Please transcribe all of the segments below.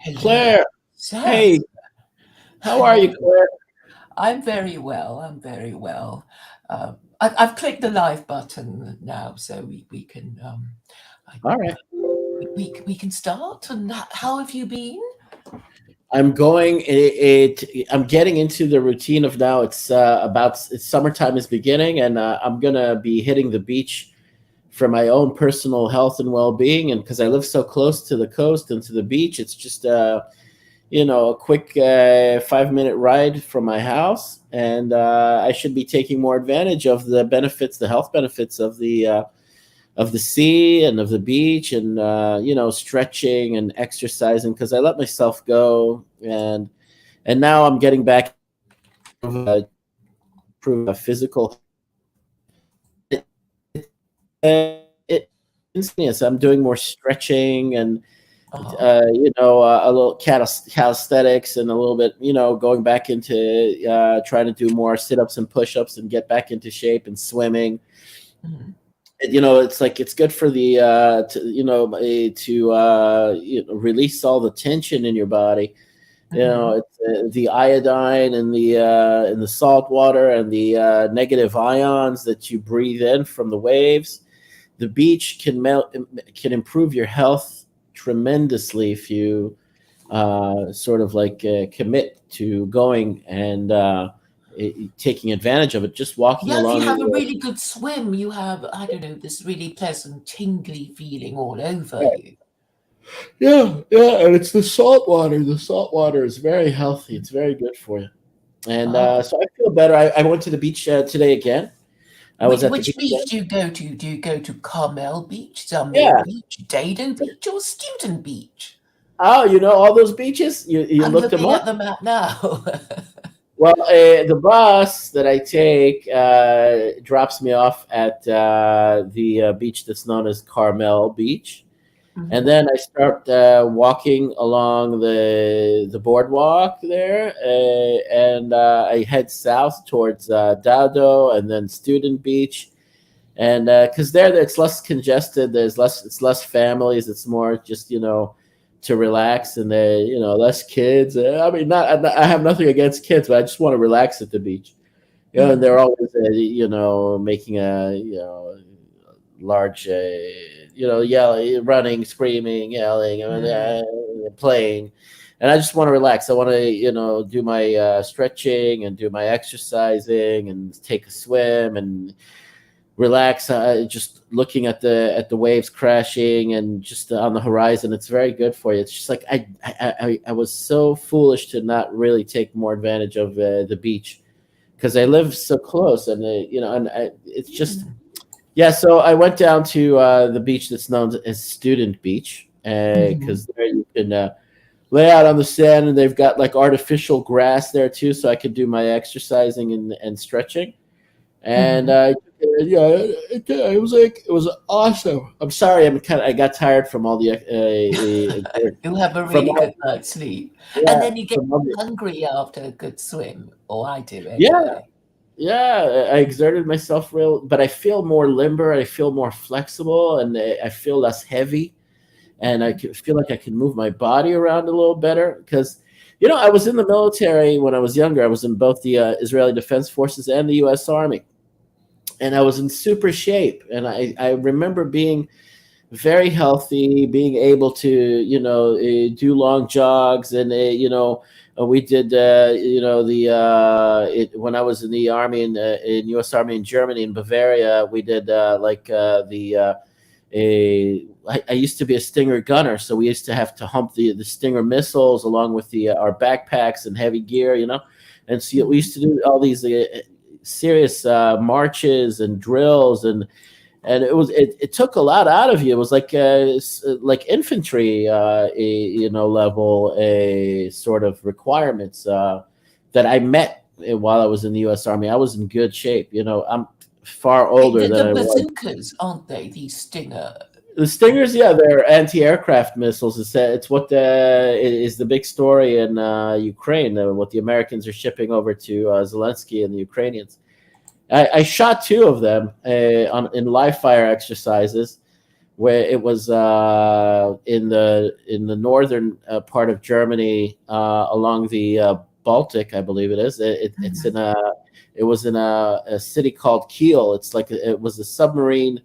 Hello. Claire, So, hey, how are you, Claire? I'm very well. I'm very well. I've clicked the live button now, so we can I, All right. we can start. And how have you been? I'm going. I'm getting into the routine of now. It's summertime is beginning, and I'm gonna be hitting the beach for my own personal health and well-being. And because I live so close to the coast and to the beach, it's just a quick 5 minute ride from my house, and I should be taking more advantage of the benefits, the health benefits of the sea and of the beach, and stretching and exercising because I let myself go, and now I'm getting back improve physical. It instantaneous. I'm doing more stretching and Oh, a little calisthenics and a little bit, going back into trying to do more sit-ups and push-ups and get back into shape and swimming. mm, It's like it's good for the to release all the tension in your body. mm. It's the iodine and the salt water and the negative ions that you breathe in from the waves. The beach can improve your health tremendously if you sort of like commit to going and taking advantage of it. Just walking Yeah, if you along have a the really good swim, you have, I don't know, this really pleasant, tingly feeling all over right. you. Yeah, and it's the salt water. The salt water is very healthy. It's very good for you. And Oh, so I feel better. I went to the beach today again. I was at the which beach beach again. do you go to? Do you go to Carmel Beach, Zamir Yeah. Beach, Dado Beach, or Student Beach? Oh, you know all those beaches? You I'm looked them looking up? at the map now. Well, the bus that I take drops me off at the beach that's known as Carmel Beach, and Mhm. then I start walking along the boardwalk there, and I head south towards Dado and then Student Beach, and because there it's less congested, it's less families, it's more just to relax, and less kids. I mean, I have nothing against kids, but I just want to relax at the beach. And they're Mhm. always making a large yelling, running, screaming, yelling, Mm. playing. And I just want to relax. I want to do my stretching and do my exercising and take a swim and relax, just looking at the waves crashing and just on the horizon. It's very good for you. It's just like I was so foolish to not really take more advantage of the beach because I live so close, and it's just Mm. yeah. So I went down to the beach that's known as Student Beach Mhm. because there you can lay out on the sand, and they've got like artificial grass there too, so I could do my exercising and stretching. And Mhm. yeah, it was awesome. I'm sorry, I got tired from all the You'll have a from really all good night's sleep, and yeah then you get from all the hungry after a good swim, or I do yeah anyway. yeah. I exerted myself real, but I feel more limber. I feel more flexible, and I feel less heavy, and I Mhm. can feel like I can move my body around a little better because. I was in the military when I was younger. I was in both the Israeli Defense Forces and the U.S. Army, and I was in super shape. And I remember being very healthy, being able to, do long jogs. And, we did, when I was in the army in U.S. Army in Germany, in Bavaria, we did I used to be a Stinger gunner, so we used to have to hump the Stinger missiles along with our backpacks and heavy gear, and so we Mhm. used to do all these serious marches and drills, and it took a lot out of you. It was like like infantry, level a sort of requirements that I met while I was in the U.S. Army. I was in good shape. I'm far older than The I was. bazookas, aren't they? These Stinger. The Oh, Stingers, yeah, they're anti-aircraft missiles. It's what is the big story in Ukraine. What the Americans are shipping over to Zelensky and the Ukrainians. I shot two of them in live fire exercises. where it was in the northern part of Germany, along the Baltic, I believe it is. It's in a it was in a city called Kiel. It's like it was a submarine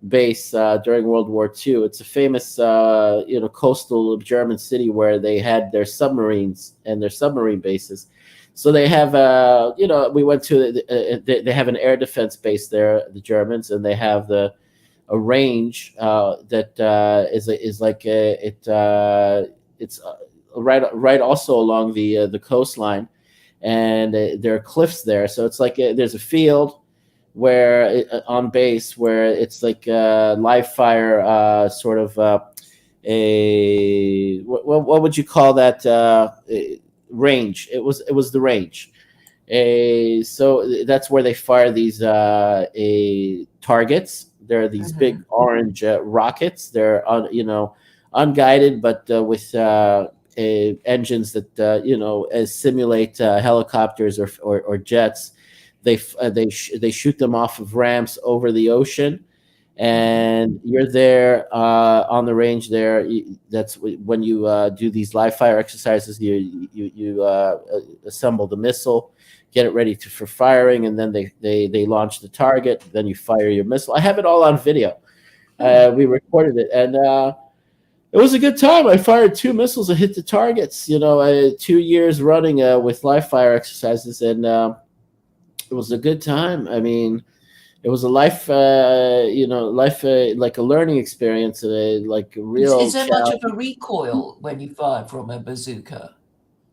base during World War II. It's a famous coastal German city where they had their submarines and their submarine bases. So they have we went to they have an air defense base there, the Germans, and they have a range that is like it's right also along the coastline, and there are cliffs there. So it's like there's a field where on base where it's like live fire sort of a what would you call that range? It was the range. So that's where they fire these targets. There are these big orange rockets. They're unguided, but with engines that simulate helicopters or jets. They shoot them off of ramps over the ocean, and you're there on the range there. That's when you do these live fire exercises. You assemble the missile, get it ready for firing, and then they launch the target. Then you fire your missile. I have it all on video. We recorded it, and it was a good time. I fired 2 missiles that hit the targets. 2 years running with live fire exercises, and it was a good time. I mean, it was a life, like a learning experience, like a real. Is there much of a recoil when you fire from a bazooka?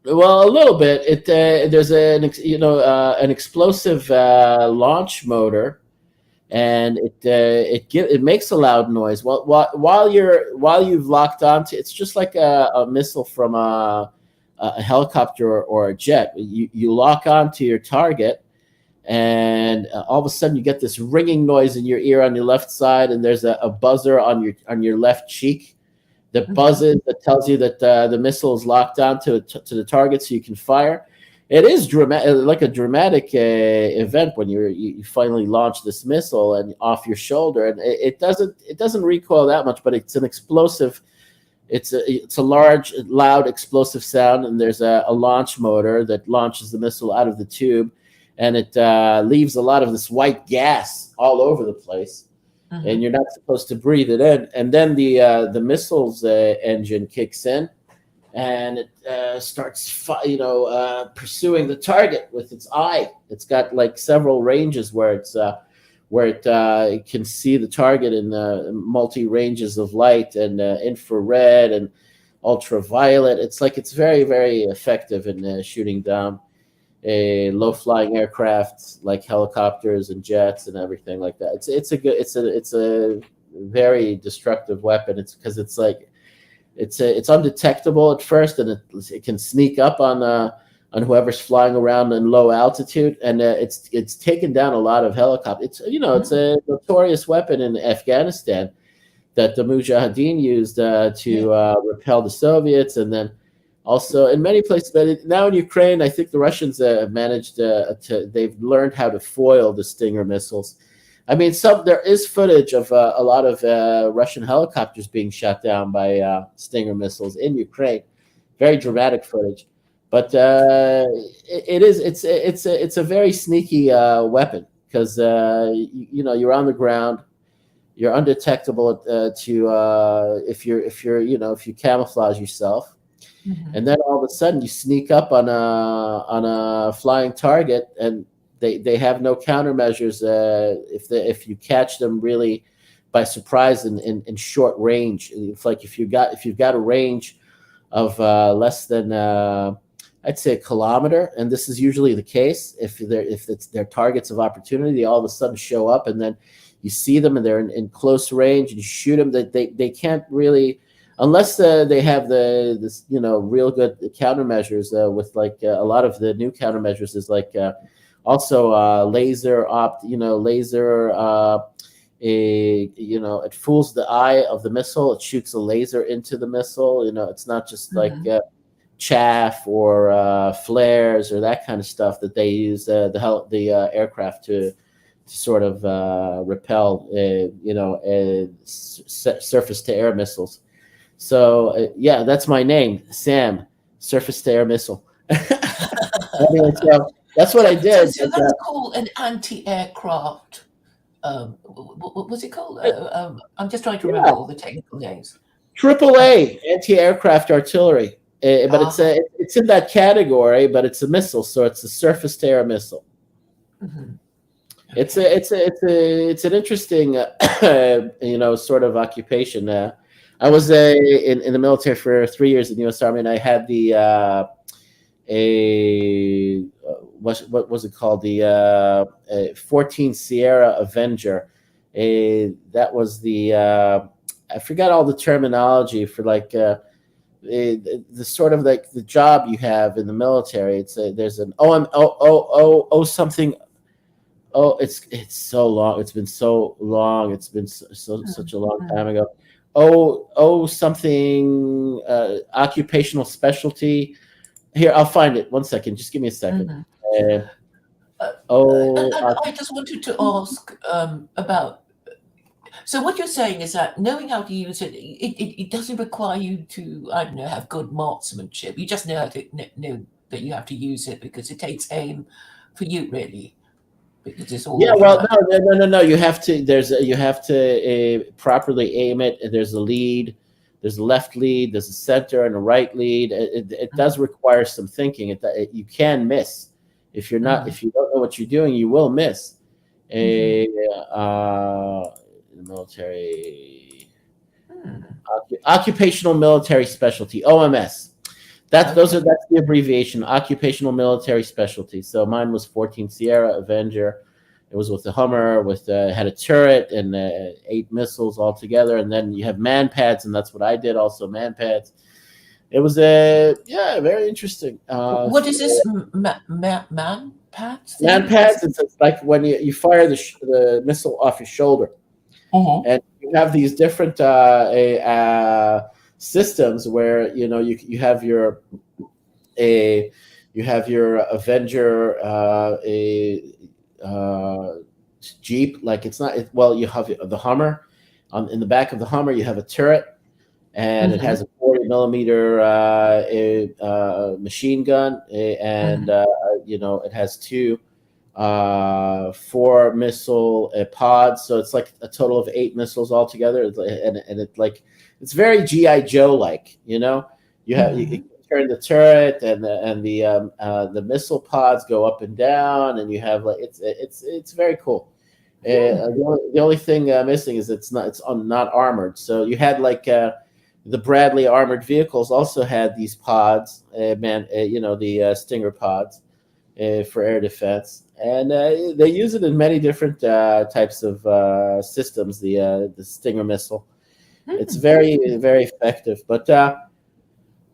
Well, a little bit. There's an explosive launch motor, and it makes a loud noise. While you've locked onto, it's just like a missile from a helicopter or a jet. You lock onto your target, and all of a sudden you get this ringing noise in your ear on your left side, and there's a buzzer on your left cheek that buzzes, that tells you that the missile is locked on to the target, so you can fire. It is dramatic, like a dramatic event when you finally launch this missile and off your shoulder, and it doesn't recoil that much, but it's an explosive. It's a large, loud, explosive sound, and there's a launch motor that launches the missile out of the tube, and it leaves a lot of this white gas all over the place. And you're not supposed to breathe it in. And then the missile's engine kicks in, and it starts, pursuing the target with its eye. It's got like several ranges where it can see the target in multi ranges of light, and infrared and ultraviolet. It's very, very effective in shooting down low-flying aircraft like helicopters and jets and everything like that. It's a very destructive weapon. It's because it's undetectable at first, and it can sneak up on whoever's flying around in low altitude, and it's taken down a lot of helicopters. It's a notorious weapon in Afghanistan that the Mujahideen used to repel the Soviets, and then also in many places. But now in Ukraine, I think the Russians have managed they've learned how to foil the Stinger missiles. I mean, there is footage of a lot of Russian helicopters being shot down by Stinger missiles in Ukraine. Very dramatic footage, but it's a very sneaky weapon, because you're on the ground, you're undetectable if you camouflage yourself. And then all of a sudden you sneak up on a flying target, and they have no countermeasures if you catch them really by surprise in short range. It's like if you've got a range of less than I'd say a kilometer, and this is usually the case if it's their targets of opportunity, they all of a sudden show up, and then you see them and they're in close range, and you shoot them. That they can't really, unless they have this real good countermeasures with like a lot of the new countermeasures is like also laser it fools the eye of the missile. It shoots a laser into the missile. It's not just like chaff or flares or that kind of stuff that they use the aircraft to sort of repel, surface to air missiles. So yeah, that's my name, Sam, surface to air missile. Anyway, so that's what I So, did. so that's called an anti-aircraft. What's it called? I'm just trying to remember Yeah, all the technical names. Uh, AAA, anti-aircraft artillery. But ah, it's in that category, but it's a missile, so it's a surface to air missile. mhm. It's Okay. a it's a it's a it's an interesting sort of occupation. I was in the military for 3 years in the U.S. Army, and I had the a what was it called, the 14 Sierra Avenger. That was the I forgot all the terminology for like the sort of like the job you have in the military. There's an something. Oh, it's so long. It's been so long. It's been such Mm, a long time mm, ago. Something occupational specialty. Here, I'll find it. One second. Just give me a second. mhm. Uh, Uh, oh, and I just wanted to ask about. So what you're saying is that knowing how to use it, it doesn't require you to, I don't know, have good marksmanship. You just know how to know that you have to use it because it takes aim for you, really, because it's all yeah. Well, automatic. no. You have to properly aim it. There's a lead. There's a left lead. There's a center and a right lead. It does Mhm, require some thinking. You can miss mhm, if you don't know what you're doing. You will miss. mhm, A military mm. occupational military specialty, OMS. Okay. That's the abbreviation, occupational military specialty. So mine was 14 Sierra Avenger. It was with the Hummer, with had a turret and 8 missiles altogether, and then you have man pads, and that's what I did. Also man pads. It was very interesting. What is this man pads Man thing? What's pads. It's like when you fire the missile off your shoulder, Mhm, and you have these different systems where you have a your Avenger uh, Jeep. Like it's not well, you have the Hummer. In the back of the Hummer, you have a turret, and it has mhm, a 40 millimeter machine gun, and mhm, it has two 4 missile pods, so it's like a total of 8 missiles altogether. And it like it's very GI Joe like. You mhm. turn the turret, and the missile pods go up and down, and you have like it's very cool. Hmm. The only thing missing is not armored. So you had like the Bradley armored vehicles also had these pods, the Stinger pods for air defense, and they use it in many different types of systems. The Stinger missile, it's Hmm. very very effective. But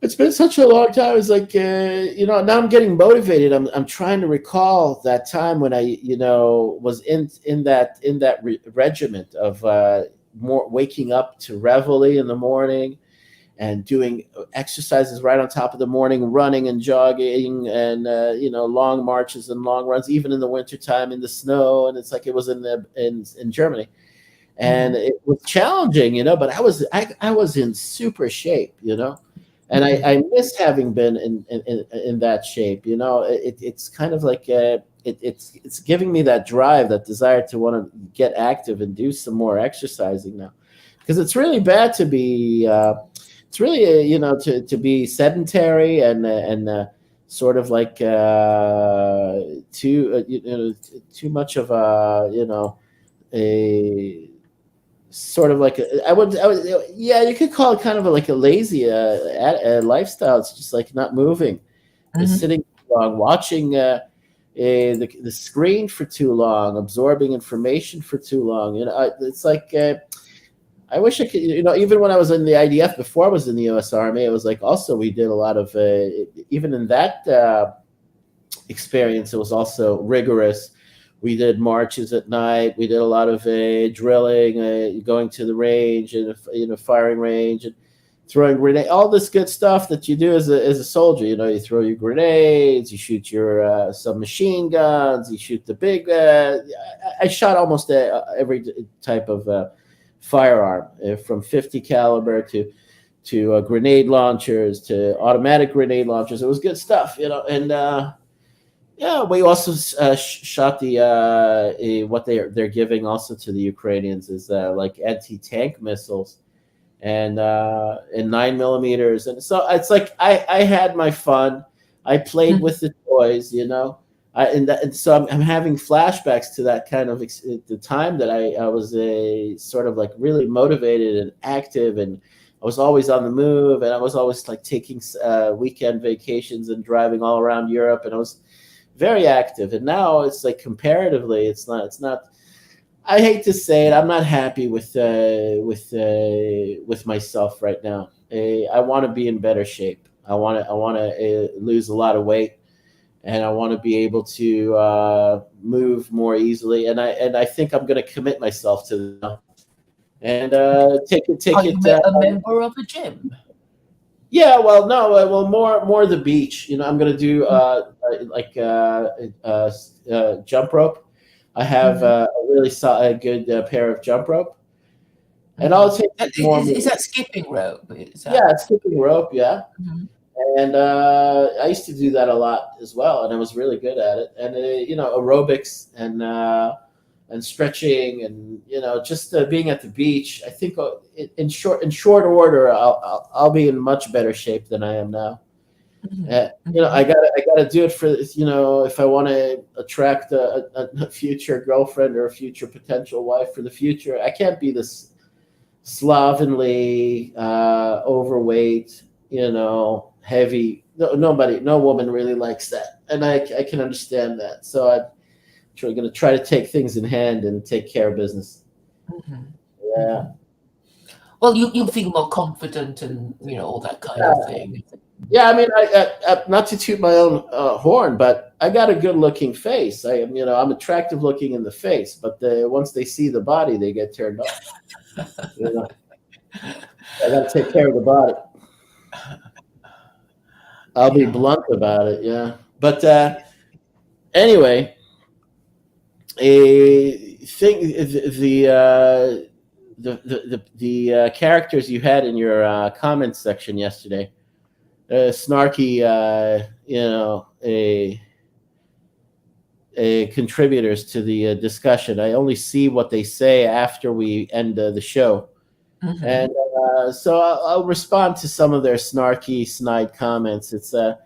it's been such a long time. It's like now I'm getting motivated. I'm trying to recall that time when I was in that regiment of more waking up to reveille in the morning and doing exercises right on top of the morning, running and jogging, and long marches and long runs, even in the wintertime in the snow. And it's like it was in Germany, and Mhm, it was challenging, but I was in super shape, and mhm. I miss having been in that shape. It's kind of like it's giving me that drive, that desire to want to get active and do some more exercising now, because it's really bad to be it's really to be sedentary and sort of like too much of a sort of like yeah, you could call it kind of like a lazy lifestyle. It's just like not moving, Mhm. sitting too long, watching the screen for too long, absorbing information for too long. It's like I wish I could, even when I was in the IDF before I was in the U.S. Army, it was like also we did a lot of, even in that experience, it was also rigorous. We did marches at night. We did a lot of drilling, going to the range and firing range, throwing grenade, all this good stuff that you do as a soldier. You know, you throw your grenades, you shoot your submachine guns, you shoot the big. I shot almost every type of firearm, from 50 caliber to grenade launchers to automatic grenade launchers. It was good stuff, you know. And yeah, we also shot the what they're giving also to the Ukrainians is like anti-tank missiles and 9 millimeters. And so it's like I had my fun. I played with the toys, you know. And so I'm having flashbacks to that kind of the time that I was a sort of like really motivated and active, and I was always on the move, and I was always like taking weekend vacations and driving all around Europe, and I was very active. And now it's like comparatively, it's not. I hate to say it, I'm not happy with myself right now. I want to be in better shape. I want to lose a lot of weight, and I want to be able to move more easily. And I think I'm going to commit myself to that and take it. Are you a member of a gym? Yeah, well, no, well, more the beach. You know, I'm going to do jump rope. I have a really good pair of jump rope, and I'll take more. Is that skipping rope? Yeah, skipping rope. Yeah, and I used to do that a lot as well, and I was really good at it. And you know, aerobics and stretching, and you know, just being at the beach. I think in short order, I'll be in much better shape than I am now. You know, I gotta do it for, you know, if I want to attract a future girlfriend or a future potential wife for the future. I can't be this slovenly, overweight, you know, heavy. No woman really likes that, and I can understand that. So I'm going to try to take things in hand and take care of business. Yeah. Well, you feel more confident and, you know, all that kind of thing. Yeah, I mean, I not to toot my own horn, but I got a good-looking face. I'm attractive looking in the face, but once they see the body, they get turned off. You know, I got to take care of the body. I'll be blunt about it, yeah. But anyway, the characters you had in your comments section yesterday. Snarky, you know, a contributors to the discussion. I only see what they say after we end the show, and so I'll respond to some of their snarky, snide comments. It's the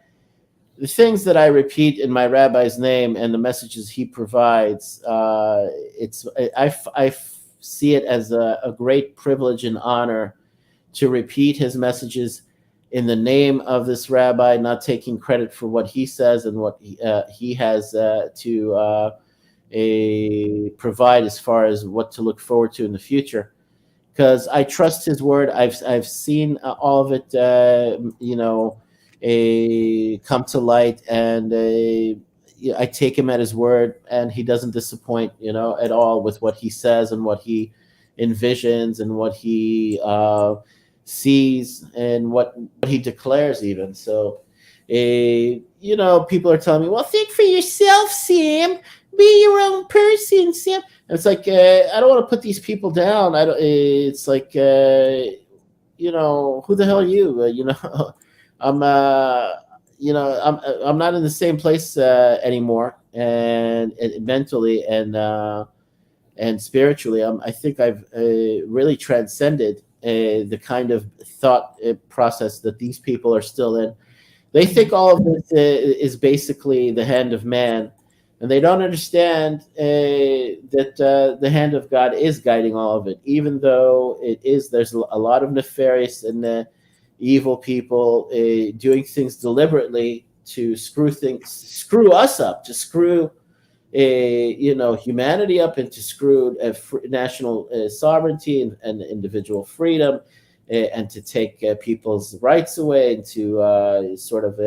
things that I repeat in my rabbi's name and the messages he provides. I see it as a great privilege and honor to repeat his messages in the name of this rabbi, not taking credit for what he says and what he has to provide as far as what to look forward to in the future. Because I trust his word. I've seen all of it, you know, come to light, and I take him at his word, and he doesn't disappoint, you know, at all with what he says and what he envisions and what he sees and what he declares even. So, you know, people are telling me, well, think for yourself, Sam. Be your own person, Sam. And it's like, I don't want to put these people down. It's like, you know, who the hell are you? You know, I'm not in the same place anymore, and mentally and spiritually. I think I've really transcended the kind of thought process that these people are still in. They think all of this is basically the hand of man, and they don't understand that the hand of God is guiding all of it, even though there's a lot of nefarious and evil people doing things deliberately to screw us up, to screw you know, humanity up, and to screw national sovereignty and individual freedom, and to take people's rights away, and to sort of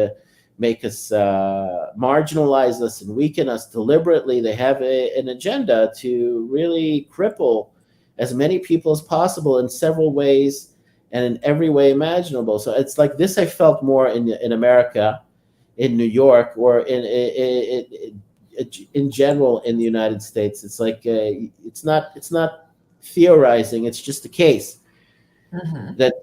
make us marginalize us and weaken us deliberately. They have an agenda to really cripple as many people as possible in several ways, and in every way imaginable. So it's like this I felt more in America, in New York, or in general in the United States. It's like it's not theorizing. It's just the case Hmm. that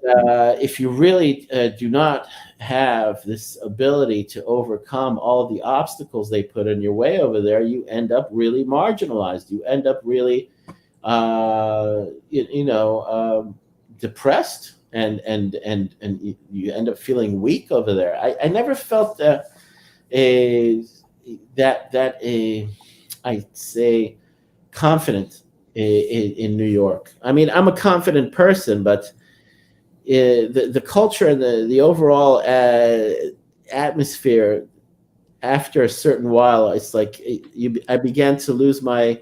if you really do not have this ability to overcome all of the obstacles they put in your way over there, you end up really marginalized. You end up really, depressed, and you end up feeling weak over there. I never felt a that I'd say confident in New York. I mean, I'm a confident person, but the culture and the overall atmosphere after a certain while, it's like I began to lose my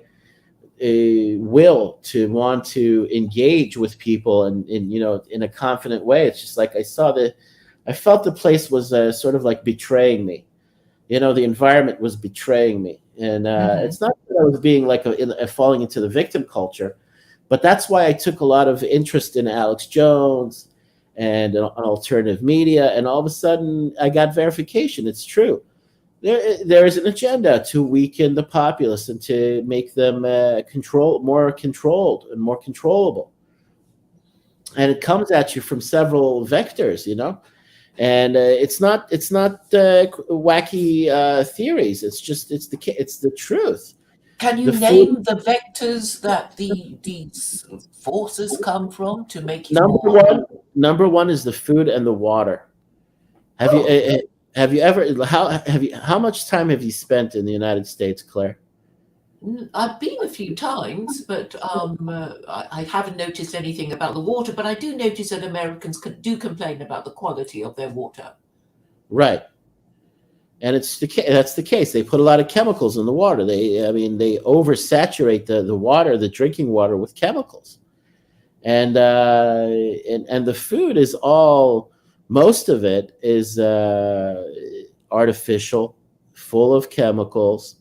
will to want to engage with people and in a confident way. It's just like I felt the place was sort of like betraying me. The environment was betraying me, and Hmm. it's not that I was being like falling into the victim culture, but that's why I took a lot of interest in Alex Jones and alternative media, and all of a sudden I got verification. It's true. There is an agenda to weaken the populace and to make them more controlled and more controllable, and it comes at you from several vectors. And it's not wacky theories. It's the truth. Can you The food. name the vectors that these forces come from to make you number more? one number one is the food and the water. Have you Oh, have you ever how much time have you spent in the United States, Claire? I've been a few times, but I haven't noticed anything about the water. But I do notice that Americans do complain about the quality of their water. Right. And that's the case. They put a lot of chemicals in the water. They oversaturate the water, the drinking water, with chemicals. And the food is all, most of it is artificial, full of chemicals.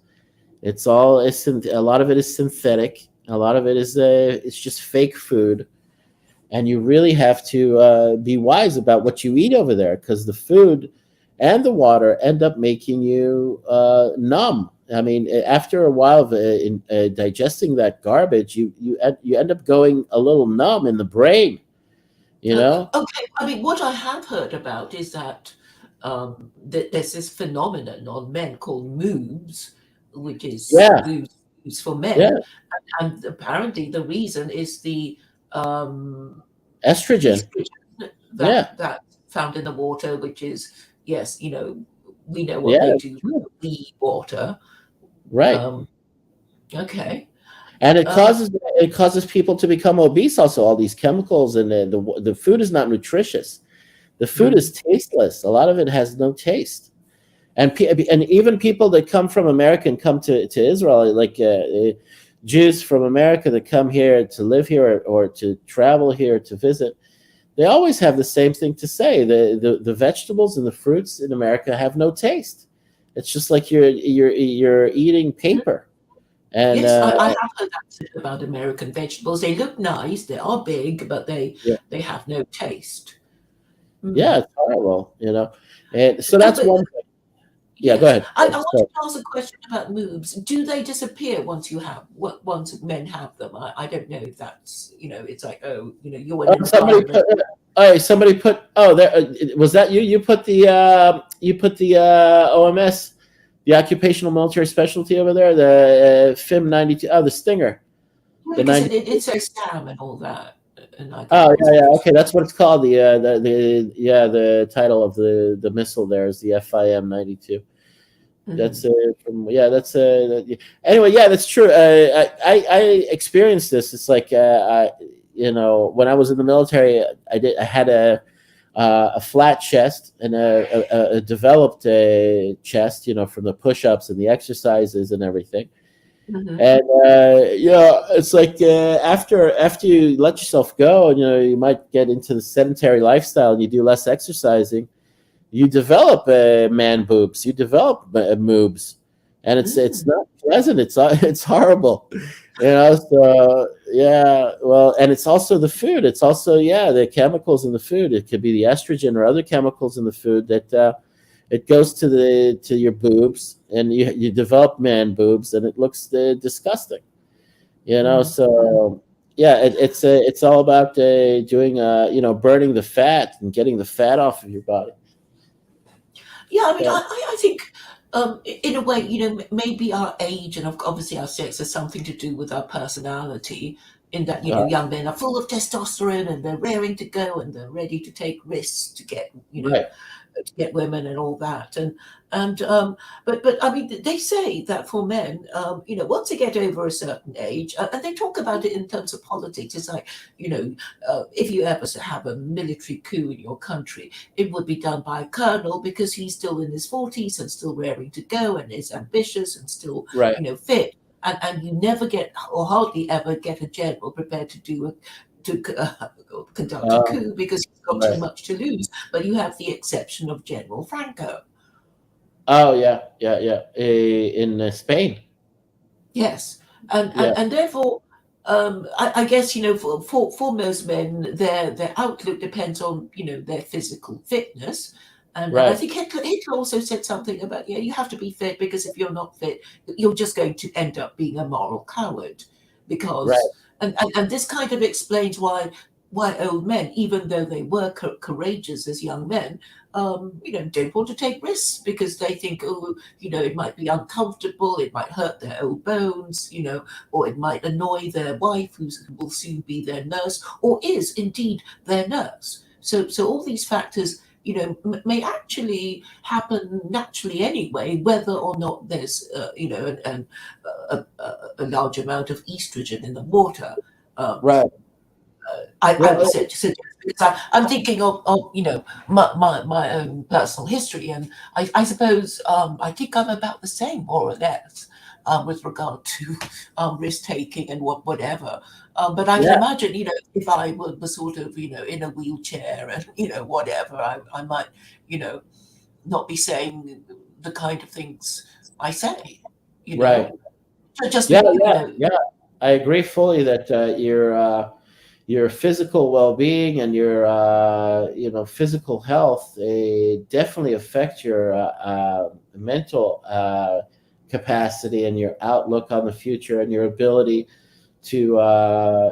A lot of it is synthetic. A lot of it is it's just fake food. And you really have to be wise about what you eat over there, because the food and the water end up making you numb. I mean, after a while of digesting that garbage, you end up going a little numb in the brain. You know? Okay, I mean, what I have heard about is that there's this phenomenon on men called moobs, which is Yeah, boobs for yeah. men, and apparently the reason is the um, Estrogen. estrogen Yeah, that found in the water, which is, yes, we know what yeah. they do with the water. Right. Um, okay. And Uh, it causes people to become obese. Also, all these chemicals, and the food is not nutritious. The food is mm, tasteless. A lot of it has no taste. And even people that come from America and come to Israel, like Jews from America that come here to live here, or to travel here to visit, they always have the same thing to say. The vegetables and the fruits in America have no taste. It's just like you're eating paper. And yes, I have heard that said about American vegetables. They look nice, they are big, but yeah, they have no taste. yeah, Mm. it's horrible. And so No, that's but one thing. Yeah, go yes, ahead. I Sorry. wanted to ask a question about moves. Do they disappear once men have them? I don't know if that's, it's like, oh, you're an Oh, environment. somebody put. Oh, there was that you. You put the OMS, the occupational military specialty over there. The FIM 92. Oh, the Stinger. Well, The because 90. it says Sam and all that, and I thought Oh, it was yeah, yeah. interesting. Okay, that's what it's called. The title of the missile there is the FIM 92. That's Hmm. from yeah. That's anyway. Yeah, that's true. I experienced this. It's like when I was in the military, I had a flat chest and a developed chest. From the push-ups and the exercises and everything. Hmm. And it's like after you let yourself go, and you might get into the sedentary lifestyle and you do less exercising, you develop man boobs, you develop moobs, and it's Mm. not pleasant. It's it's horrible. So Yeah, well, and it's also the food. It's also, yeah, the chemicals in the food. It could be the estrogen or other chemicals in the food that it goes to your boobs, and you develop man boobs, and it looks disgusting. Mm. So yeah, it's all about doing burning the fat and getting the fat off of your body. Yeah, I mean, Yeah. I think, in a way, maybe our age and obviously our sex has something to do with our personality. In that, Uh, young men are full of testosterone and they're raring to go and they're ready to take risks to get, right. to get women and all that. And but I mean, they say that for men, once they get over a certain age, and they talk about it in terms of politics. It's like, if you ever have a military coup in your country, it would be done by a colonel because he's still in his 40s and still raring to go and is ambitious and still, Right. fit. And you never get, or hardly ever get, a general prepared to do a to conduct a Um, coup because he's got too right. much to lose. But you have the exception of General Franco. Oh yeah, yeah, yeah. In Spain. Yes, and Yeah. therefore, I guess, for most men, their outlook depends on, their physical fitness. And I Right. think Hitler also said something about, you have to be fit, because if you're not fit, you're just going to end up being a moral coward. Right. Because and this kind of explains why old men, even though they were courageous as young men, don't want to take risks because they think, oh, it might be uncomfortable, it might hurt their old bones, or it might annoy their wife, who will soon be their nurse, or is indeed their nurse. So all these factors, may actually happen naturally anyway, whether or not there's, a large amount of estrogen in the water. Um, Right. I would Well, suggest, because I'm thinking of my own personal history, and I suppose, I think I'm about the same, more or less, with regard to, risk taking and whatever. But I can yeah. imagine, if I was sort of, in a wheelchair and, whatever, I might, you know not be saying the kind of things I say. You Right. know, just Yeah. be, Yeah. Yeah. I agree fully that your physical well-being and your physical health definitely affect your mental capacity and your outlook on the future and your ability to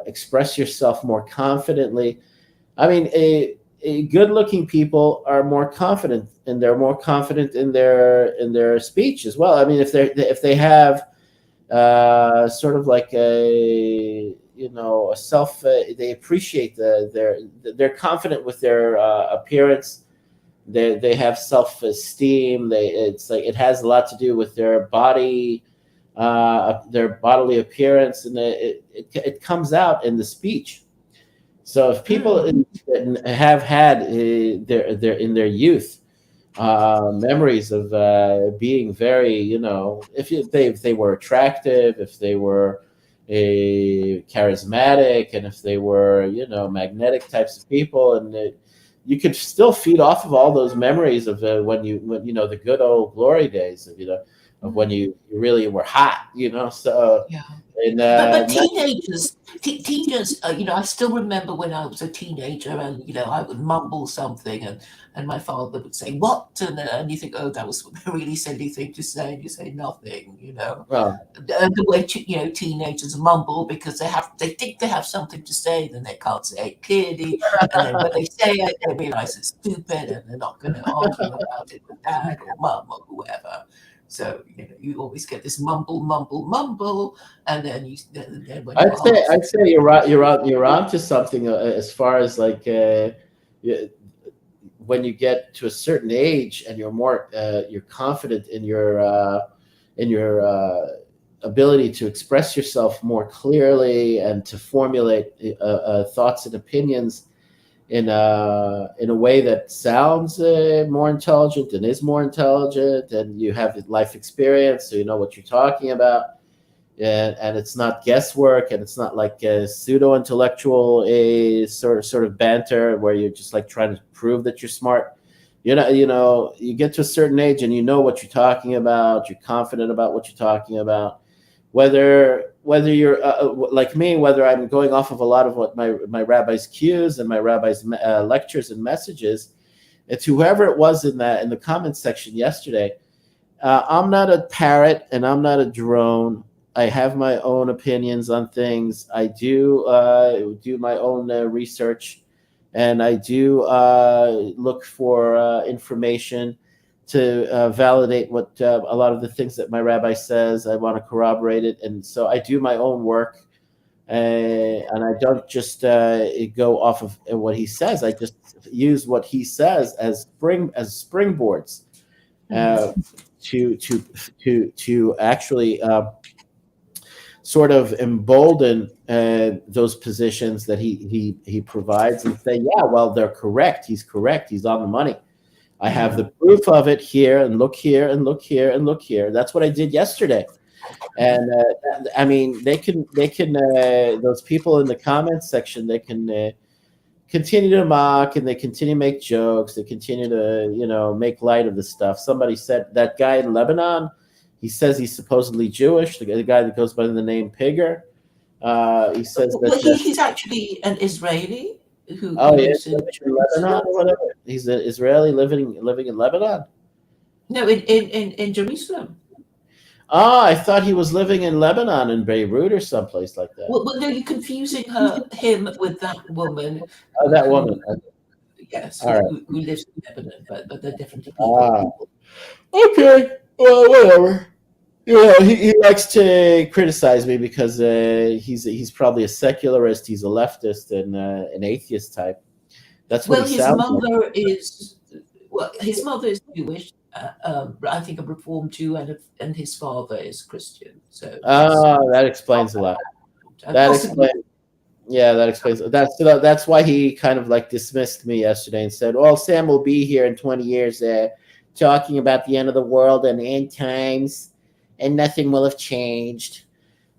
express yourself more confidently. I mean, a good-looking people are more confident, and they're more confident in their speech as well. I mean, if they have sort of like a self, they appreciate they're confident with their appearance. They have self-esteem. It's like it has a lot to do with their bodily appearance, and it comes out in the speech. So if people mm, have had their in their youth memories of being very, if they were attractive, if they were charismatic, and if they were, magnetic types of people, and you could still feed off of all those memories of when the good old glory days of of when mm, you really were hot, so yeah. and But teenagers, teenagers, I still remember when I was a teenager, and I would mumble something, and my father would say, "What?" And you think, "Oh, that was a really silly thing to say," and you say nothing. well, The way teenagers mumble because they think they have something to say, then they can't say it clearly, and then when they say it, they realize it's stupid, and they're not going to argue about it with dad or mum or whoever. So you always get this mumble, mumble, mumble, and then when you ask, I'd say you're on to something as far as like y- when you get to a certain age and you're confident in your ability to express yourself more clearly and to formulate thoughts and opinions in a way that sounds more intelligent and is more intelligent, and you have life experience, so you know what you're talking about, and it's not guesswork, and it's not like a pseudo intellectual a sort of banter where you're just like trying to prove that you're smart. You get to a certain age and you know what you're talking about. You're confident about what you're talking about. whether you're like me, whether I'm going off of a lot of what my rabbi's cues and my rabbi's lectures and messages, it's whoever it was in the comments section yesterday. I'm not a parrot and I'm not a drone. I have my own opinions on things. I do my own research, and I do look for information to validate what a lot of the things that my rabbi says. I want to corroborate it, and so I do my own work, and I don't just go off of what he says. I just use what he says as springboards to actually sort of embolden those positions that he provides, and say, yeah, well, they're correct. He's correct. He's on the money. I have the proof of it here, and look here, and look here, and look here. That's what I did yesterday. And I mean, they can those people in the comments section, they can continue to mock, and they continue to make jokes. They continue to make light of the stuff. Somebody said that guy in Lebanon, he says he's supposedly Jewish. The guy that goes by the name Pigger. He says that he's actually an Israeli who lives in Lebanon or whatever. He's an Israeli living in Lebanon. No, in Jerusalem. Oh, I thought he was living in Lebanon, in Beirut or someplace like that. Well, no, you're confusing him with that woman. Oh, that woman. Yes, All right. who lives in Lebanon, but they're different people. Okay. Well, whatever. He likes to criticize me because he's probably a secularist. He's a leftist and an atheist type. That's what he sounds like. His mother is Jewish. I think a Reformed Jew, and his father is Christian. So that explains a lot. That explains. That's why he kind of like dismissed me yesterday and said, "Well, Sam will be here in 20 years, talking about the end of the world and end times, and nothing will have changed."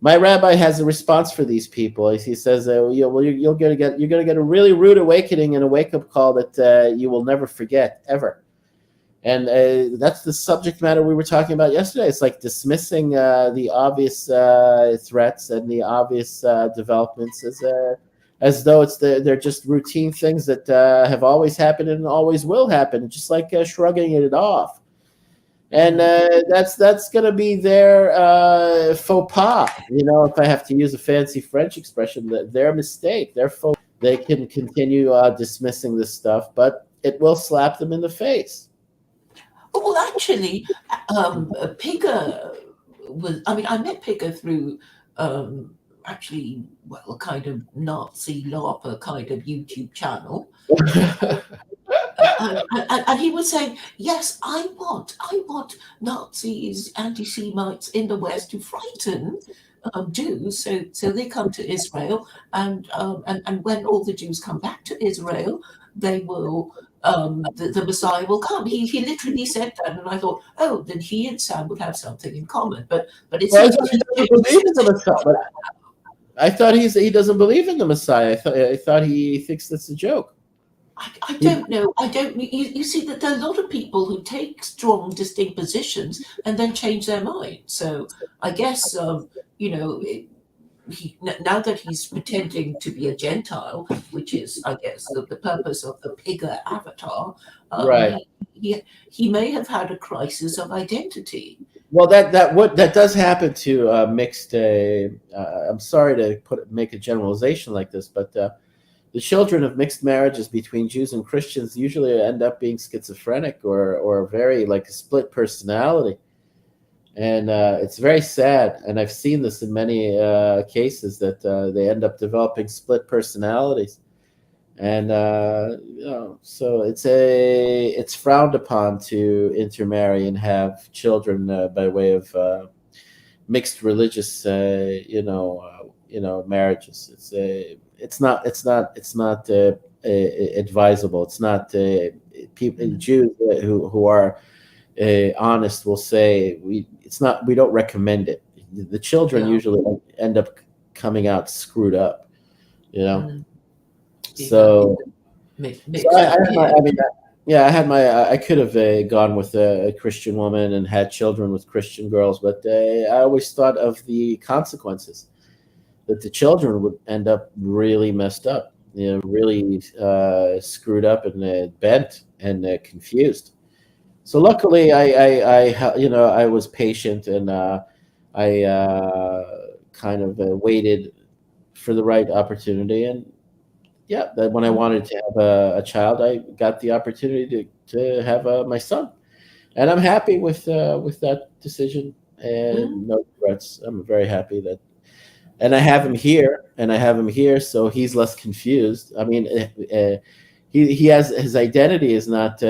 My rabbi has a response for these people. He says, you're going to get a really rude awakening and a wake-up call that you will never forget, ever. And that's the subject matter we were talking about yesterday. It's like dismissing the obvious threats and the obvious developments as though they're just routine things that have always happened and always will happen, just like shrugging it off. And that's going to be their faux pas, if I have to use a fancy French expression, their mistake, their faux. They can continue dismissing this stuff, but it will slap them in the face. Well, actually, Pigger was. I mean, I met Pigger through actually, a kind of Nazi LARPer kind of YouTube channel. And he was saying, yes, I want Nazis, anti-Semites in the West to frighten Jews, so they come to Israel, and when all the Jews come back to Israel, they will the Messiah will come. He literally said that, and I thought, oh, then he and Sam would have something in common. But it's he doesn't believe in the Messiah. I thought he doesn't believe in the Messiah. I thought he thinks that's a joke. I don't know. I don't. You see that there are a lot of people who take strong, distinct positions and then change their mind. So I guess now that he's pretending to be a Gentile, which is, I guess, the purpose of the Pigger avatar, right? He may have had a crisis of identity. Well, that does happen to mixed. I'm sorry to make a generalization like this, but. The children of mixed marriages between Jews and Christians usually end up being schizophrenic or very like a split personality. And it's very sad. And I've seen this in many cases that they end up developing split personalities. And, so it's frowned upon to intermarry and have children by way of mixed religious, marriages. It's not advisable. It's not people Jews who are honest will say we don't recommend it. The children usually end up coming out screwed up, So I Yeah, I had my. I could have gone with a Christian woman and had children with Christian girls, but I always thought of the consequences that the children would end up really messed up, really screwed up and bent and confused. So luckily, I was patient and I kind of waited for the right opportunity, and yeah, that when I wanted to have a child, I got the opportunity to have my son, and I'm happy with that decision and Mm, no regrets. I'm very happy that, and I have him here, so he's less confused. I mean, he has his identity is not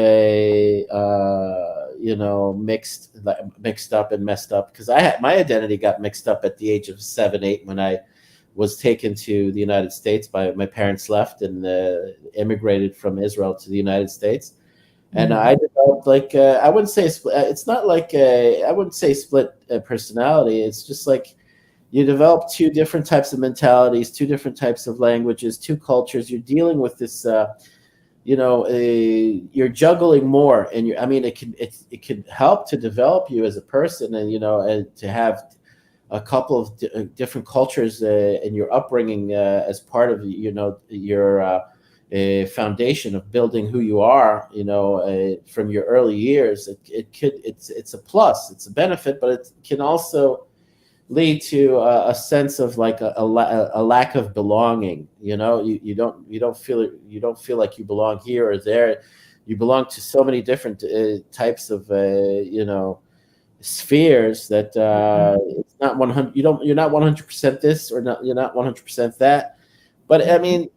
mixed up and messed up because my identity got mixed up at the age of 7, 8 when I was taken to the United States by my parents left and immigrated from Israel to the United States. And mm, I developed like I wouldn't say it's not like I wouldn't say split personality. It's just like you develop two different types of mentalities, two different types of languages, two cultures. You're dealing with this. You're juggling more, and I mean, it can help to develop you as a person, and and to have a couple of different cultures in your upbringing as part of your foundation of building who you are. From your early years, it's a plus, it's a benefit, but it can also lead to a sense of like a lack of belonging. You don't feel like you belong here or there. You belong to so many different types of spheres that mm, it's not 100. You're not 100% this or not. You're not 100% that. But I mm. mean,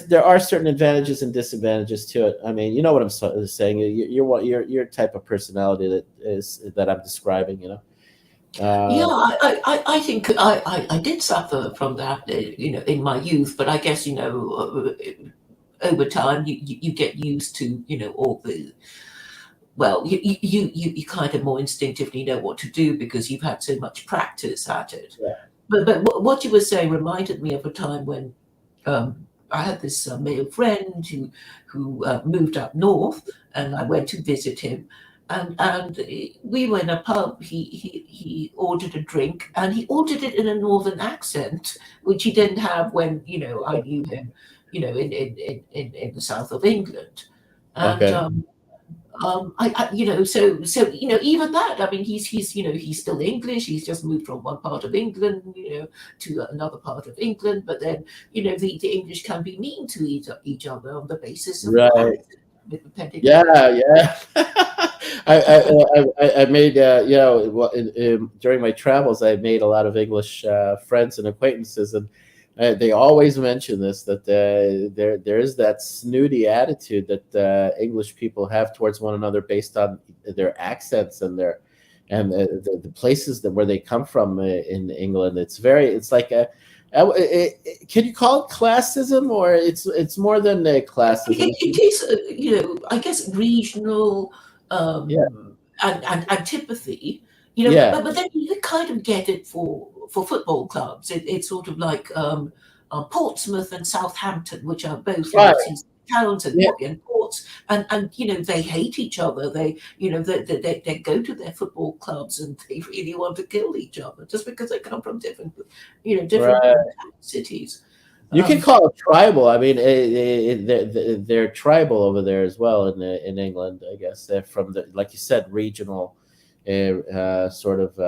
there are certain advantages and disadvantages to it. I mean, you know what I'm saying. You're type of personality that I'm describing. Yeah, Uh, I think I did suffer from that, in my youth. But I guess, over time you get used to, all the, well, you kind of more instinctively know what to do because you've had so much practice at it. yeah. But what you were saying reminded me of a time when I had this male friend who moved up north, and I went to visit him, and we were in a pub. He ordered a drink, and he ordered it in a northern accent, which he didn't have when I knew him, in the south of England, and Okay. even that. I mean, he's still English. He's just moved from one part of England, to another part of England. But then, the English can be mean to each other on the basis of your Right. accent, depending on. Yeah, yeah. I made during my travels I made a lot of English friends and acquaintances, and they always mention this that there is that snooty attitude that English people have towards one another based on their accents and the places where they come from in England. It's like can you call it classism, or it's more than a classism? It is, I guess, regional, Yeah, and antipathy, yeah, but then you kind of get it for football clubs. It's sort of like Portsmouth and Southampton, which are both, right. seaside towns Yeah, and ports, and they hate each other. They go to their football clubs and they really want to kill each other just because they come from different right. cities. You can Um, call it tribal. I mean, they're tribal over there as well in England. I guess they're from the, like you said, regional sort of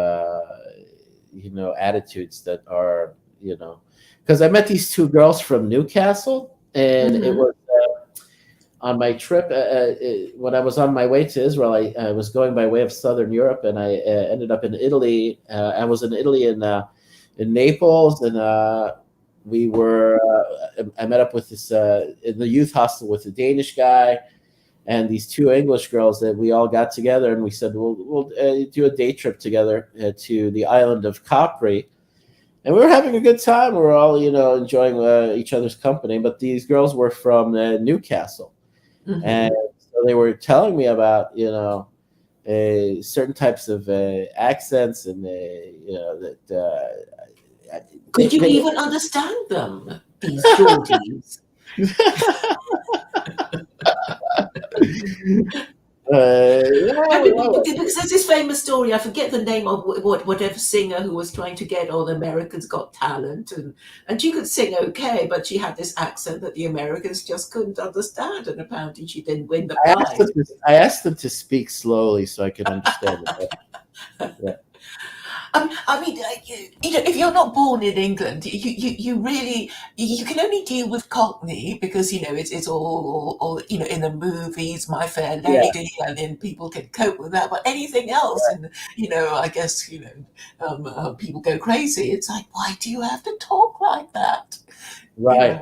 attitudes that are because I met these two girls from Newcastle, and it mhm, was on my trip when I was on my way to Israel. I was going by way of Southern Europe, and I ended up in Italy. I was in Italy in Naples, and we were. I met up with this in the youth hostel with a Danish guy and these two English girls that we all got together, and we said we'll do a day trip together to the island of Capri, and we were having a good time. We were all enjoying each other's company. But these girls were from Newcastle, and mhm. so they were telling me about certain types of accents, and that Could you they even understand them, these Geordies? Yeah, I mean, well, because there's this famous story. I forget the name of whatever singer who was trying to get on Americans Got Talent, and she could sing okay, but she had this accent that the Americans just couldn't understand, and apparently she didn't win the prize. I asked them to speak slowly so I could understand it. Yeah. I mean, if you're not born in England, you really you can only deal with Cockney because it's all in the movies, My Fair Yeah. Lady, and then people can cope with that. But anything else, and I guess people go crazy. It's like, why do you have to talk like that? Right.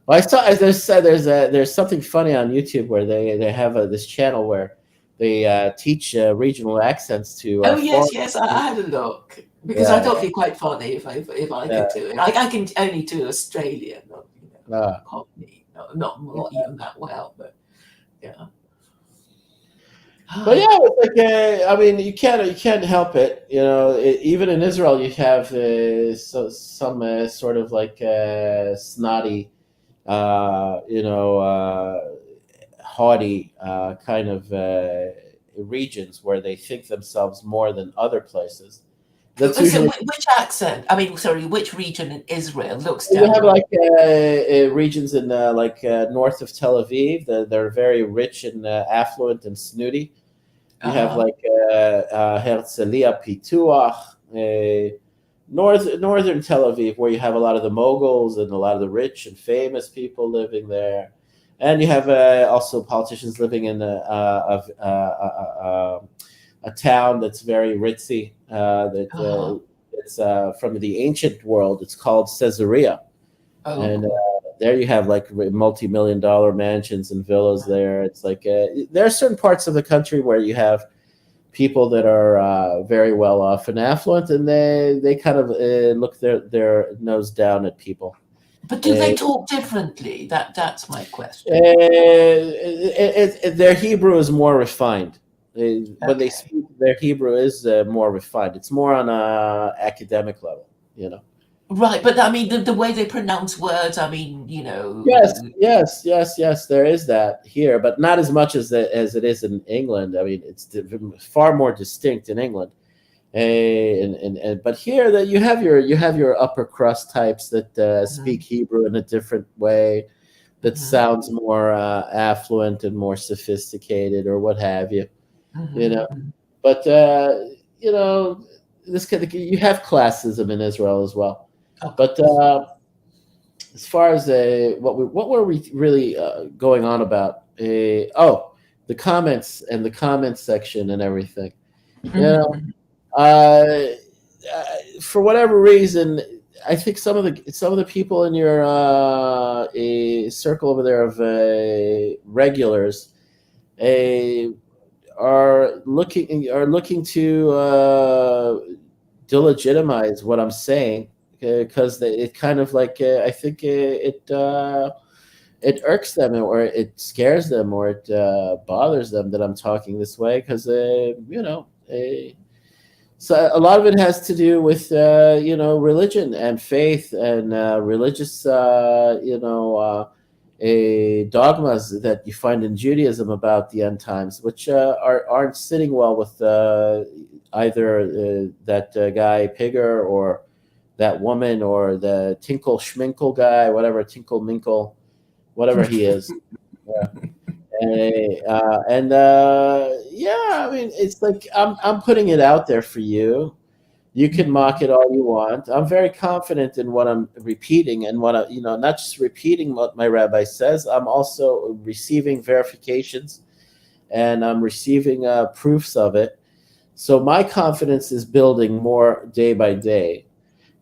Well, I saw there's something funny on YouTube where they have this channel where they teach regional accents to Oh foreign. yes, I had a look because I Yeah, thought it'd be quite funny if I yeah. could do it. I can only do Australian, not Uh, Cockney, not even that well, but yeah. but yeah, it's like I mean, you can't help it. Even in Israel, you have some sort of like snotty, haughty kind of regions where they think themselves more than other places. That's So usually which accent? I mean, sorry, which region in Israel looks you down have on? like regions in north of Tel Aviv. They're very rich and affluent and snooty. You have Uh-huh. like Herzliya Pituach, northern Tel Aviv, where you have a lot of the moguls and a lot of the rich and famous people living there, and you have also politicians living in a town that's very ritzy. That Uh-huh. it's from the ancient world. It's called Caesarea, and Oh. there you have like multi-million-dollar mansions and villas there. It's like there are certain parts of the country where you have people that are very well off and affluent, and they kind of look their nose down at people. But do Uh, they talk differently? That's my question. their Hebrew is more refined. When they Okay. speak, their Hebrew is more refined. It's more on a academic level, you know. Right, but I mean the way they pronounce words, I mean, Yes, yes, yes, yes. There is that here, but not as much as it is in England. I mean, it's far more distinct in England. And but here that you have your upper crust types that speak mhm, Hebrew in a different way, that mhm, sounds more affluent and more sophisticated, or what have you. You know, mhm. but you know, this kind of, you have classism in Israel as well. Of But course. as far as what were we really going on about? Oh, the comments and the comments section and everything. You Mhm, know, mhm, uh, for whatever reason, I think some of the people in your circle over there of regulars uh, are looking to delegitimize what I'm saying, because it kind of like I think it irks them, or it scares them, or it bothers them that I'm talking this way, because so a lot of it has to do with religion and faith and religious dogmas that you find in Judaism about the end times, which aren't sitting well with either that guy Pigger, or that woman, or the Tinkle Schminkle guy, whatever, Tinkle Minkle, whatever he is. Yeah. Yeah, I mean, it's like I'm putting it out there for you. You can mock mhm, it all you want. I'm very confident in what I'm repeating, and not just repeating what my rabbi says. I'm also receiving verifications, and I'm receiving proofs of it. So my confidence is building more day by day.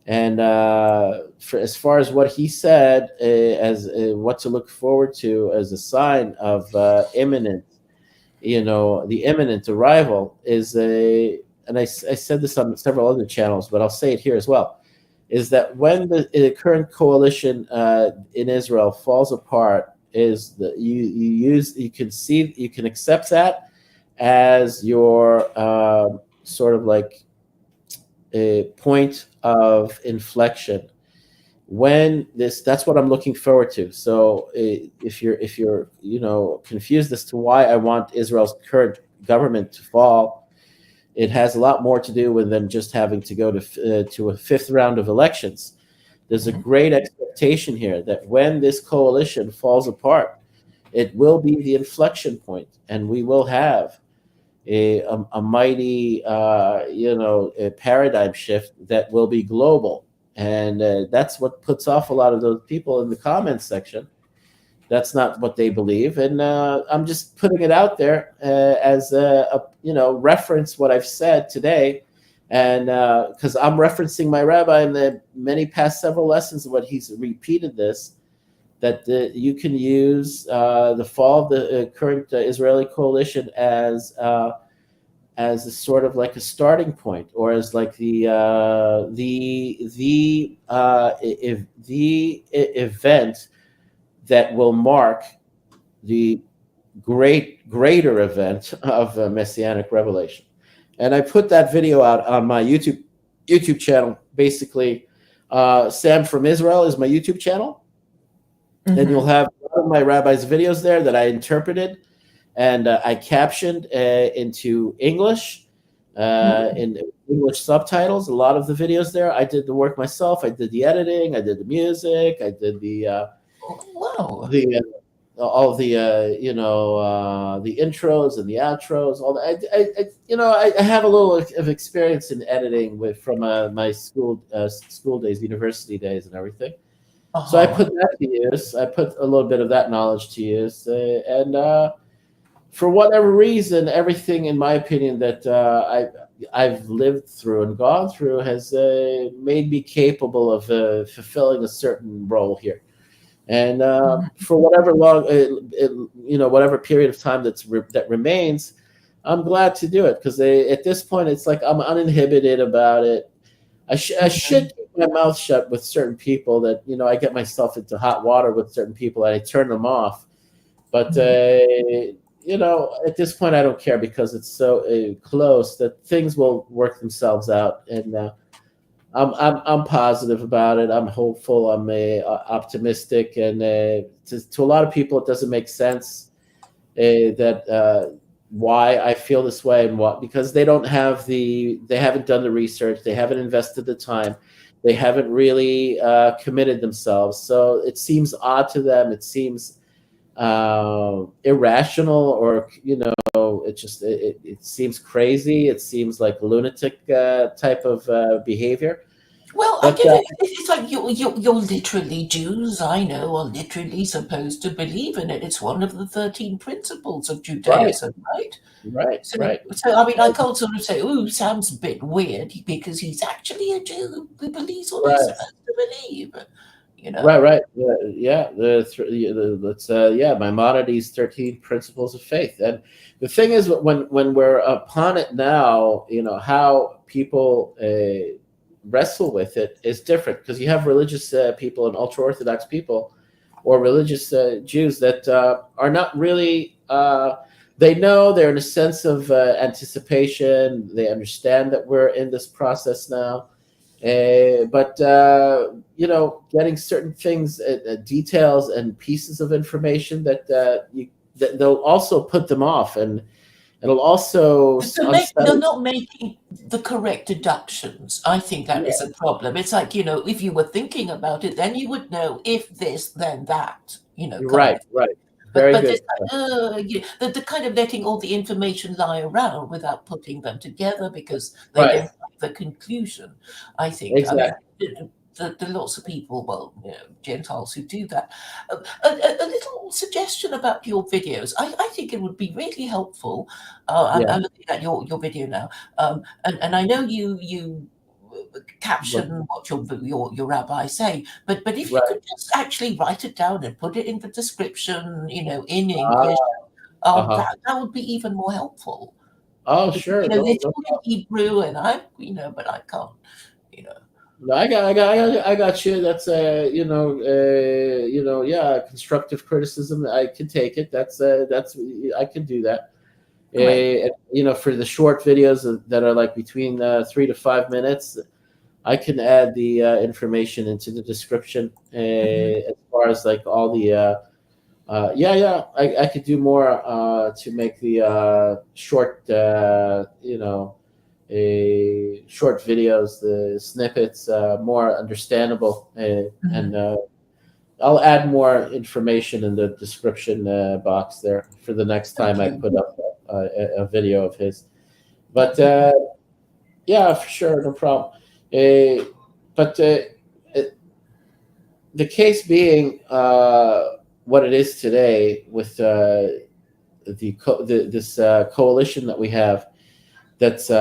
And as far as what he said, as what to look forward to as a sign of imminent, the imminent arrival is and I said this on several other channels, but I'll say it here as well, is that when the current coalition in Israel falls apart, is that you can accept that as your sort of like a point of inflection when this, that's what I'm looking forward to. So if you're confused as to why I want Israel's current government to fall, it has a lot more to do with them just having to go to a fifth round of elections. There's a great expectation here that when this coalition falls apart, it will be the inflection point, and we will have a mighty, a paradigm shift that will be global. And that's what puts off a lot of those people in the comments section. That's not what they believe, and I'm just putting it out there as a reference what I've said today, and because I'm referencing my rabbi in the many past several lessons, what he's repeated this, that you can use the fall of the current Israeli coalition as a sort of like a starting point, or as like the event that will mark the greater event of messianic revelation. And I put that video out on my YouTube channel. Basically, Sam from Israel is my YouTube channel. Mm-hmm. And you'll have a lot of my rabbi's videos there that I interpreted and I captioned into English, in English subtitles. A lot of the videos there, I did the work myself. I did the editing, I did the music, I did the all the the intros and the outros, all that. I have a little of experience in editing from my school days, university days, and everything. So I put that to use. I put a little bit of that knowledge to use, and for whatever reason, everything, in my opinion, that I've lived through and gone through has made me capable of fulfilling a certain role here. And for whatever long, whatever period of time that remains, I'm glad to do it, because at this point, it's like I'm uninhibited about it. I should keep my mouth shut with certain people that, I get myself into hot water with certain people and I turn them off. But, at this point, I don't care, because it's so close that things will work themselves out. And I'm positive about it. I'm hopeful. I'm optimistic. And to a lot of people, it doesn't make sense that why I feel this way, and what, because they haven't done the research, they haven't invested the time, they haven't really committed themselves. So it seems odd to them. It seems irrational, or it seems crazy. It seems like lunatic type of behavior. Well, I get it. It's like you're literally Jews, I know, are literally supposed to believe in it. It's one of the 13 principles of Judaism, right? Right. So I mean, I can't sort of say, "Ooh, sounds a bit weird," because he's actually a Jew who believes what he's supposed to believe. Right. Yeah. Maimonides' 13 principles of faith. And the thing is, when we're upon it now, how people wrestle with it is different, because you have religious people and ultra-Orthodox people, or religious Jews that are not really, they know, they're in a sense of anticipation. They understand that we're in this process now. But getting certain things, details and pieces of information that they'll also put them off, and it'll also they're not making the correct deductions. I think that is a problem. It's like, if you were thinking about it, then you would know, if this, then that. Right. Very good. It's the kind of letting all the information lie around without putting them together, because they don't like the conclusion, I think. Exactly. There are lots of people, Gentiles, who do that. A little suggestion about your videos. I think it would be really helpful. I'm looking at your video now, and I know you caption what your rabbi say, but if you could just actually write it down and put it in the description, in English, that would be even more helpful. Oh, sure. They talk in Hebrew, and but I can't. No, I got you. That's constructive criticism. I can take it. That's I can do that. Right. For the short videos that are like between 3 to 5 minutes, I can add the information into the description as far as like all the yeah, I could do more to make the short short videos, the snippets more understandable, and I'll add more information in the description box there for the next time Thank I you. put up a video of his. But That'd be yeah, for sure, no problem. But the case being what it is today with this coalition that we have that's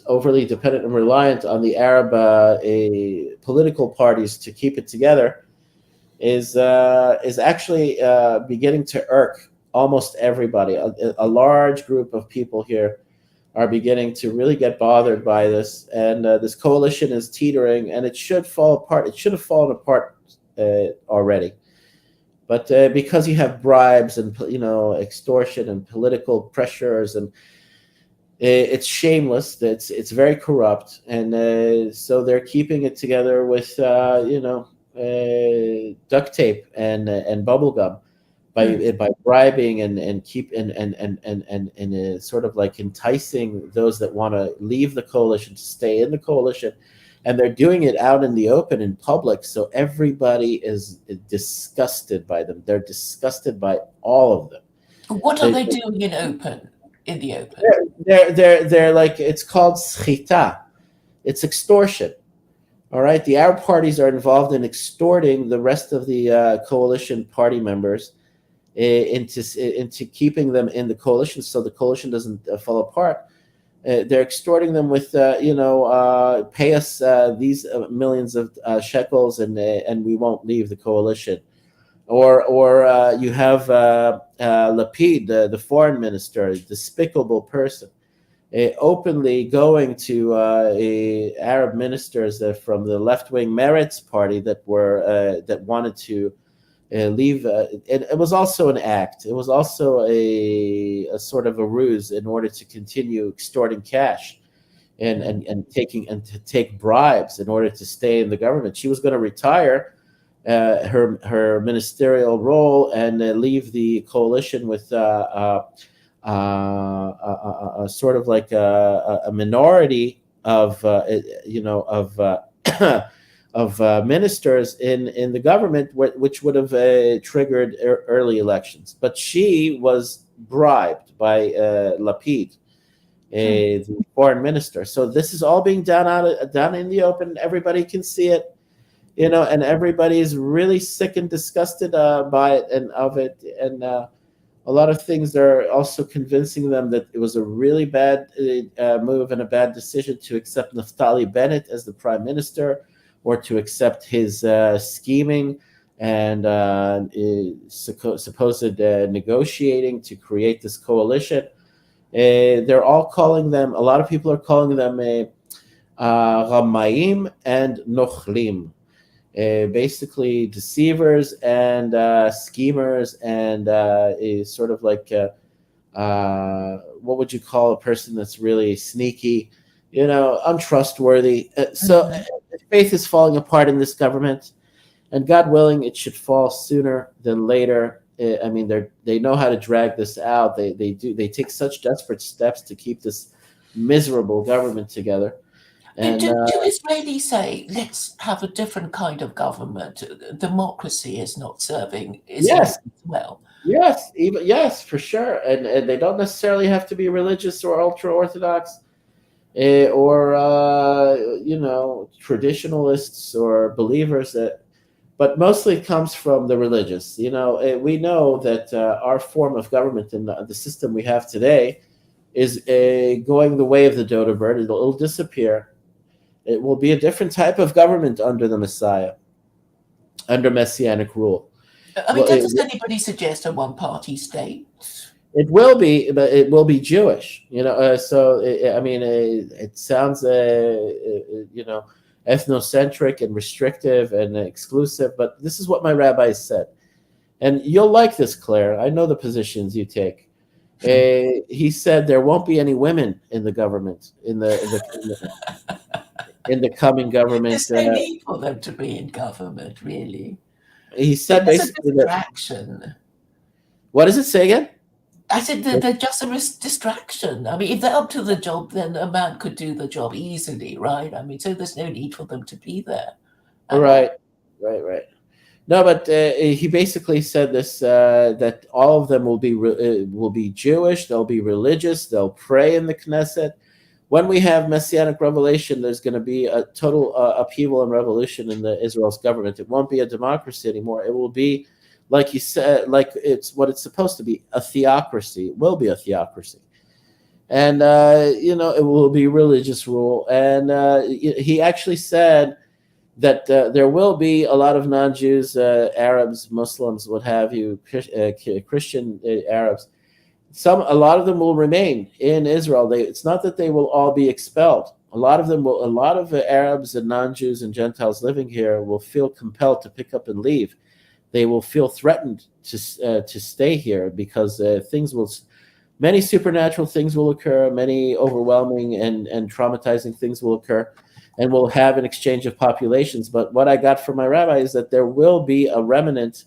overly dependent and reliant on the Arab political parties to keep it together is actually beginning to irk almost everybody. A large group of people here are beginning to really get bothered by this, and this coalition is teetering, and it should fall apart. It should have fallen apart already, but because you have bribes and extortion and political pressures, and it's shameless. It's very corrupt, and so they're keeping it together with duct tape and bubble gum by bribing and keep and sort of like enticing those that want to leave the coalition to stay in the coalition, and they're doing it out in the open in public, so everybody is disgusted by them. They're disgusted by all of them. What are they doing in the open? They're like, it's called schita. It's extortion. All right, the Arab parties are involved in extorting the rest of the coalition party members into keeping them in the coalition, so the coalition doesn't fall apart. They're extorting them with pay us these millions of shekels, and we won't leave the coalition. Or you have Lapid, the foreign minister, a despicable person, openly going to Arab ministers from the left-wing Meretz party that wanted to leave. It was also an act. It was also a sort of a ruse in order to continue extorting cash and to take bribes in order to stay in the government. She was going to retire her ministerial role and leave the coalition with a sort of like a minority of of ministers in the government, which would have triggered early elections. But she was bribed by Lapid, the foreign minister. So this is all being done in the open. Everybody can see it. And everybody is really sick and disgusted by it and of it. And a lot of things are also convincing them that it was a really bad move and a bad decision to accept Naftali Bennett as the prime minister, or to accept his scheming and supposed negotiating to create this coalition. They're all calling them, a lot of people are calling them Ramayim and Nochlim. Basically deceivers and schemers and sort of like what would you call a person that's really sneaky, untrustworthy. So faith is falling apart in this government, and God willing, it should fall sooner than later. I mean, they know how to drag this out. They take such desperate steps to keep this miserable government together. And do Israelis say, let's have a different kind of government? Democracy is not serving Israel yes, well. Yes, for sure. And they don't necessarily have to be religious or ultra orthodox, or traditionalists or believers. But mostly it comes from the religious. We know that our form of government and the system we have today is going the way of the dodo bird. It'll disappear. It will be a different type of government under the Messiah, under Messianic rule. I mean, does anybody suggest a one-party state? It will be, but it will be Jewish. So it sounds ethnocentric and restrictive and exclusive. But this is what my rabbi said, and you'll like this, Claire. I know the positions you take. He said there won't be any women in the government. in the coming government. There's no need for them to be in government, really. He said It's a basically that. distraction. What does it say again? I said they're just a distraction. I mean, if they're up to the job, then a man could do the job easily, right? I mean, so there's no need for them to be there. Right. No, but he basically said this that all of them will be Jewish. They'll be religious. They'll pray in the Knesset. When we have messianic revelation, there's going to be a total upheaval and revolution in the Israel's government. It won't be a democracy anymore. It will be, like you said, like it's what it's supposed to be, a theocracy. It will be a theocracy, and it will be religious rule. And he actually said that there will be a lot of non-Jews, Arabs, Muslims, what have you, Christian Arabs. A lot of them will remain in Israel. It's not that they will all be expelled. A lot of Arabs and non-Jews and Gentiles living here will feel compelled to pick up and leave. They will feel threatened to stay here because many supernatural things will occur, many overwhelming and traumatizing things will occur, and we'll have an exchange of populations. But what I got from my rabbi is that there will be a remnant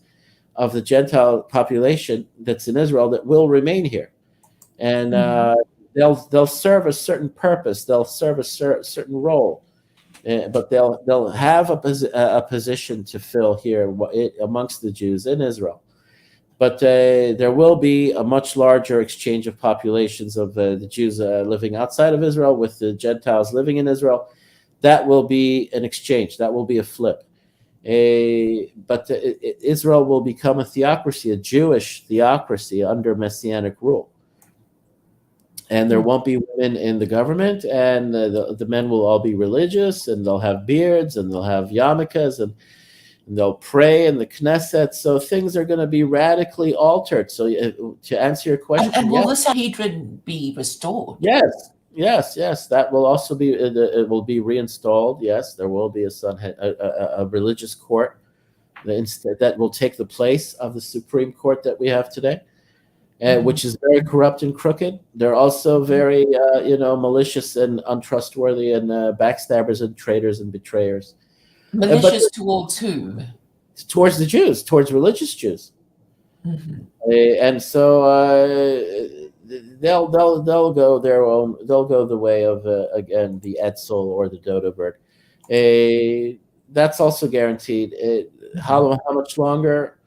of the Gentile population that's in Israel that will remain here, and they'll serve a certain purpose. They'll serve a certain role, but they'll have a position to fill here amongst the Jews in Israel. But there will be a much larger exchange of populations of the Jews living outside of Israel with the Gentiles living in Israel. That will be an exchange. That will be a flip. But Israel will become a theocracy, a Jewish theocracy under messianic rule. And there won't be women in the government, and the men will all be religious, and they'll have beards, and they'll have yarmulkes, and they'll pray in the Knesset. So things are going to be radically altered. So to answer your question, and will the Sanhedrin be restored? Yes. That will also be. It will be reinstalled. Yes, there will be a religious court that will take the place of the Supreme Court that we have today, which is very corrupt and crooked. They're also very, malicious and untrustworthy, and backstabbers and traitors and betrayers. Malicious towards whom? Towards the Jews, towards religious Jews. And so they'll go their own. They'll go the way of again the Etzel or the dodo bird. That's also guaranteed. How much longer?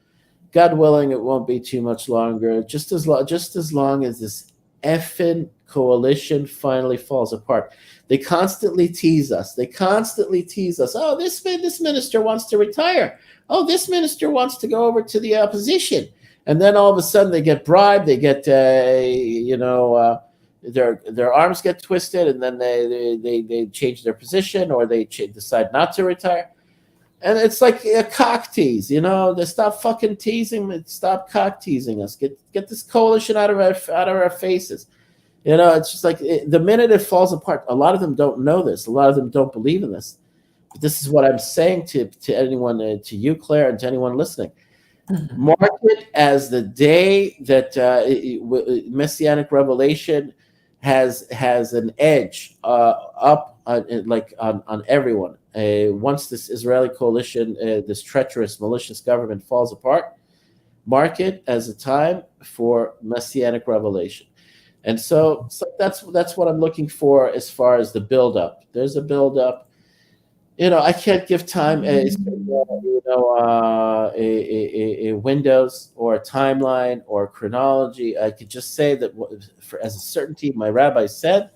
God willing, it won't be too much longer. Just as long as this effing coalition finally falls apart. They constantly tease us. Oh, this minister wants to retire. Oh, this minister wants to go over to the opposition. And then all of a sudden they get bribed. They get, their arms get twisted, and then they change their position, or they decide not to retire. And it's like a cock tease, They stop fucking teasing. Stop cock teasing us. Get this coalition out of our faces. It's just like the minute it falls apart. A lot of them don't know this. A lot of them don't believe in this. But this is what I'm saying to anyone, to you, Claire, and to anyone listening. Mark it as the day that messianic revelation has an edge up on everyone. Once this Israeli coalition, this treacherous, malicious government falls apart, mark it as a time for messianic revelation. And so that's what I'm looking for as far as the build-up. There's a build-up. I can't give time a windows or a timeline or a chronology. I could just say that as a certainty, my rabbi said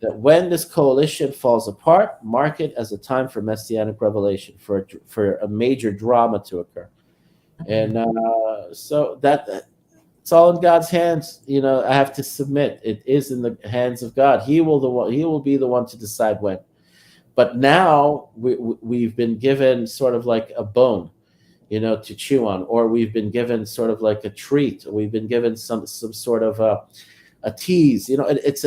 that when this coalition falls apart, mark it as a time for messianic revelation, for a major drama to occur. And so that it's all in God's hands. I have to submit. It is in the hands of God. He will be the one to decide when. But now we've been given sort of like a bone, to chew on, or we've been given sort of like a treat. Or we've been given some sort of a tease. It's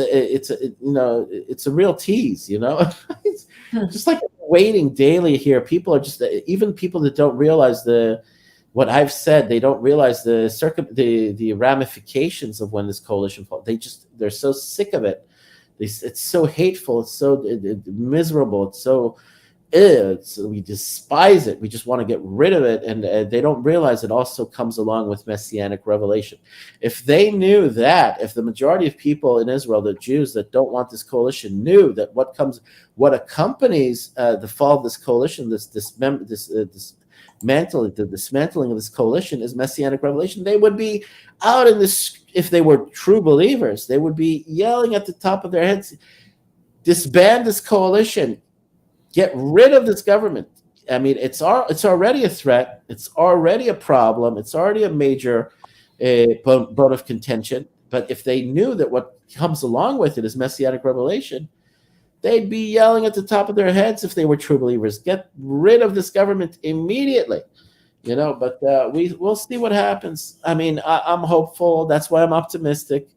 a real tease. It's just like waiting daily here. People are just, even people that don't realize what I've said, they don't realize the ramifications of when this coalition falls. They're so sick of it. It's so hateful. It's so miserable. It's so we despise it. We just want to get rid of it, and they don't realize it also comes along with messianic revelation. If they knew that, if the majority of people in Israel, the Jews that don't want this coalition, knew that what accompanies the fall of this coalition, the dismantling of this coalition is messianic revelation, they would be out in this. If they were true believers, they would be yelling at the top of their heads, disband this coalition. Get rid of this government. I mean, it's already a threat. It's already a problem. It's already a major bone of contention. But if they knew that what comes along with it is messianic revelation, they'd be yelling at the top of their heads if they were true believers. Get rid of this government immediately. But we'll see what happens. I mean, I'm hopeful. That's why I'm optimistic.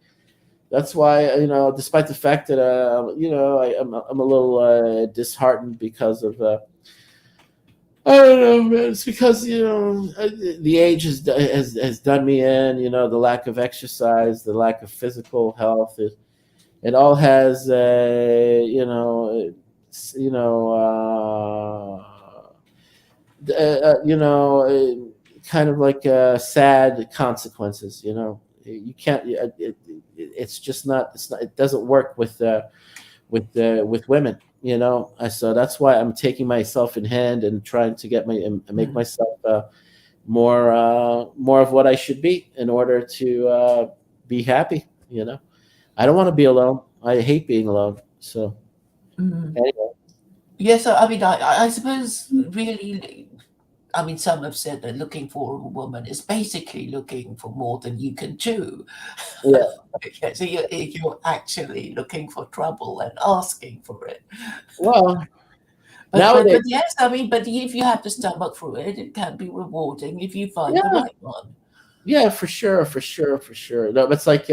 That's why, despite the fact that, I'm a little disheartened because of, I don't know, man. It's because, the age has done me in, the lack of exercise, the lack of physical health. It all has, kind of like sad consequences, You can't. It's just not. It's not. It doesn't work with women. So that's why I'm taking myself in hand and trying to make myself more of what I should be in order to be happy. I don't want to be alone. I hate being alone. So anyway. Yes, I mean, I suppose really. I mean, some have said that looking for a woman is basically looking for more than you can chew. Yeah. Okay, so you're actually looking for trouble and asking for it. Well, but yes, I mean, but if you have the stomach for it, it can be rewarding if you find the right one. Yeah, for sure. No, it's like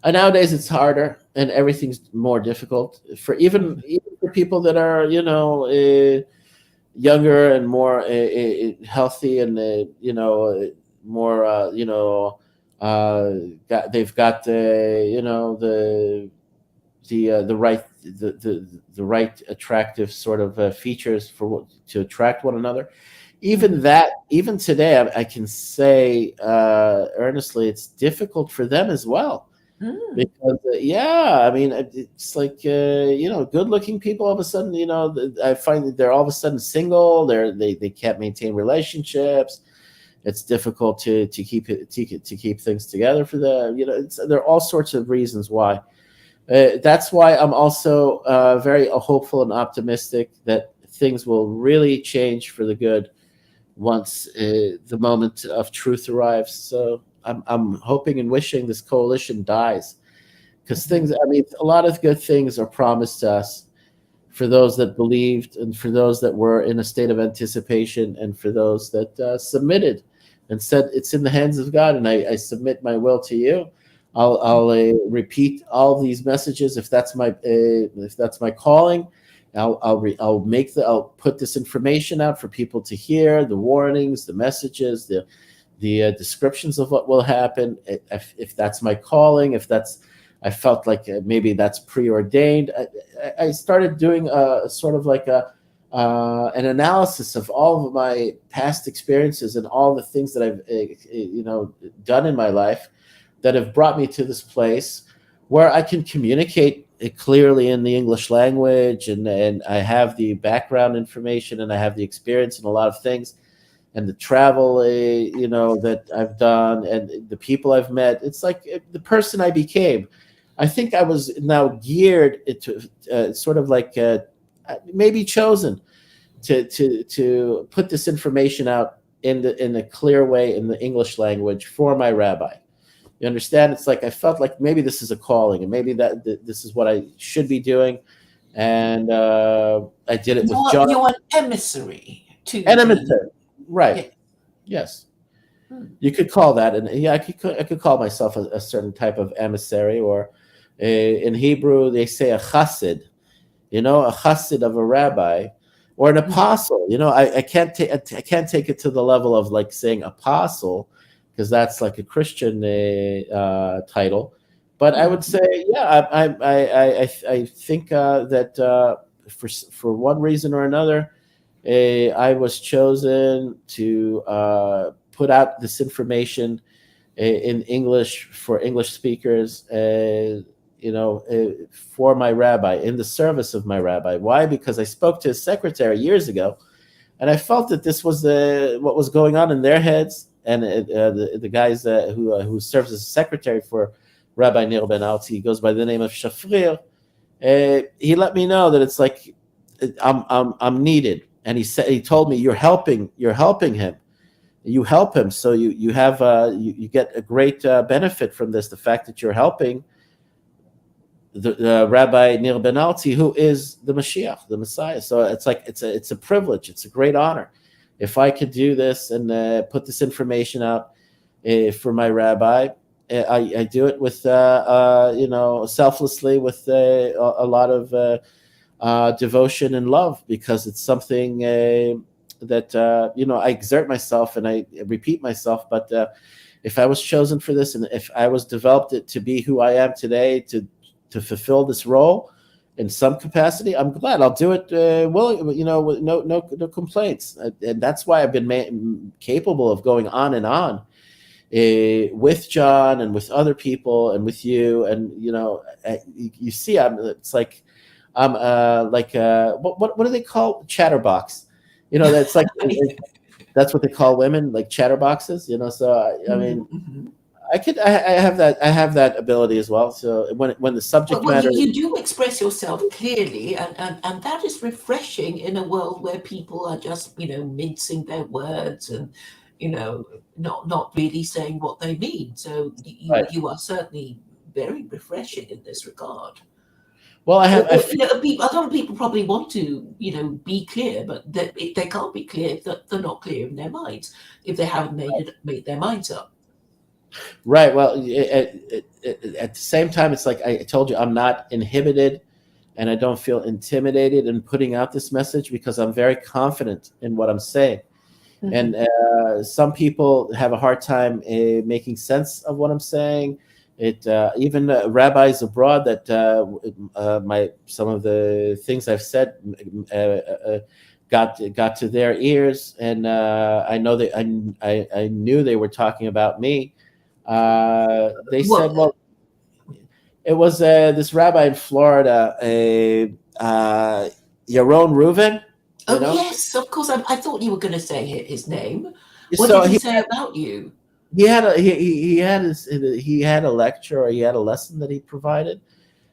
nowadays it's harder and everything's more difficult for even for people that are younger and more healthy and more they've got the right attractive sort of features to attract one another. Even today, I can say earnestly, it's difficult for them as well. Because I mean, it's like good-looking people all of a sudden, I find that they're all of a sudden single. They can't maintain relationships. It's difficult to keep things together for them. There are all sorts of reasons why. That's why I'm also very hopeful and optimistic that things will really change for the good once the moment of truth arrives. So I'm hoping and wishing this coalition dies, because a lot of good things are promised to us for those that believed and for those that were in a state of anticipation and for those that submitted and said, it's in the hands of God and I submit my will to you. I'll repeat all these messages if that's my calling. I'll put this information out for people to hear, the warnings, the messages, the descriptions of what will happen. If that's my calling, I felt like maybe that's preordained. I started doing sort of like an analysis of all of my past experiences and all the things that I've done in my life that have brought me to this place where I can communicate clearly in the English language, and I have the background information and I have the experience in a lot of things. And the travel, that I've done, and the people I've met, it's like the person I became. I think I was now geared to sort of like maybe chosen to put this information out in a clear way in the English language for my rabbi. You understand? It's like I felt like maybe this is a calling, and maybe that this is what I should be doing, and I did it with John. You're an emissary to emissary. Right. Yeah. Yes. You could call that, and I could call myself a certain type of emissary, or in Hebrew they say a chassid, a chassid of a rabbi, or an apostle. I can't take it to the level of like saying apostle, because that's like a Christian title, But I would say, yeah, I think that for one reason or another, I was chosen to put out this information in English for English speakers, for my rabbi, in the service of my rabbi. Why? Because I spoke to his secretary years ago, and I felt that this was what was going on in their heads, and the guys who serves as secretary for Rabbi Nir Ben Alti, he goes by the name of Shafrir. He let me know that it's like I'm needed, and he told me you're helping him. You help him, so you have you get a great benefit from this. The fact that you're helping the Rabbi Nir Ben Alti, who is the Mashiach, the Messiah. So it's like it's a privilege. It's a great honor if I could do this and put this information out for my rabbi. I do it with selflessly, with a lot of devotion and love, because it's something that I exert myself and I repeat myself. But if I was chosen for this, and if I was developed it to be who I am today, to fulfill this role in some capacity, I'm glad. I'll do it willingly, with no complaints. And that's why I've been capable of going on and on with John and with other people and with you. And you see, it's like I'm what do they call chatterbox? That's like that's what they call women, like chatterboxes. So I mean. Mm-hmm. I have that ability as well. So when the subject matter, you do express yourself clearly, and that is refreshing in a world where people are just mincing their words and not really saying what they mean. So right. you are certainly very refreshing in this regard. Well, I have. A lot of people probably want to be clear, but they can't be clear if they're not clear in their minds, if they haven't made their minds up. Right. Well, at the same time, it's like I told you, I'm not inhibited, and I don't feel intimidated in putting out this message, because I'm very confident in what I'm saying. Mm-hmm. And some people have a hard time making sense of what I'm saying. Even rabbis abroad, that some of the things I've said got to their ears, and I know that I knew they were talking about me. They said, well, it was this rabbi in Florida, Yaron Reuven. Yes, of course. I thought you were going to say his name. What did he say about you? He had a lecture, or he had a lesson that he provided,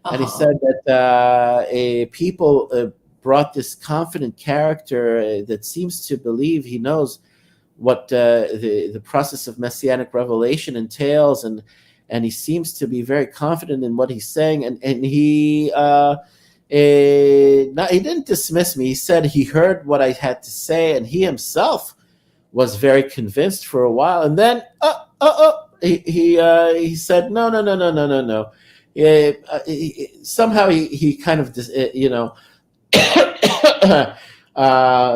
and he said that people brought this confident character that seems to believe he knows what the process of messianic revelation entails, and he seems to be very confident in what he's saying, and he didn't dismiss me. He said he heard what I had to say, and he himself was very convinced for a while, and then he said no. Somehow he kind of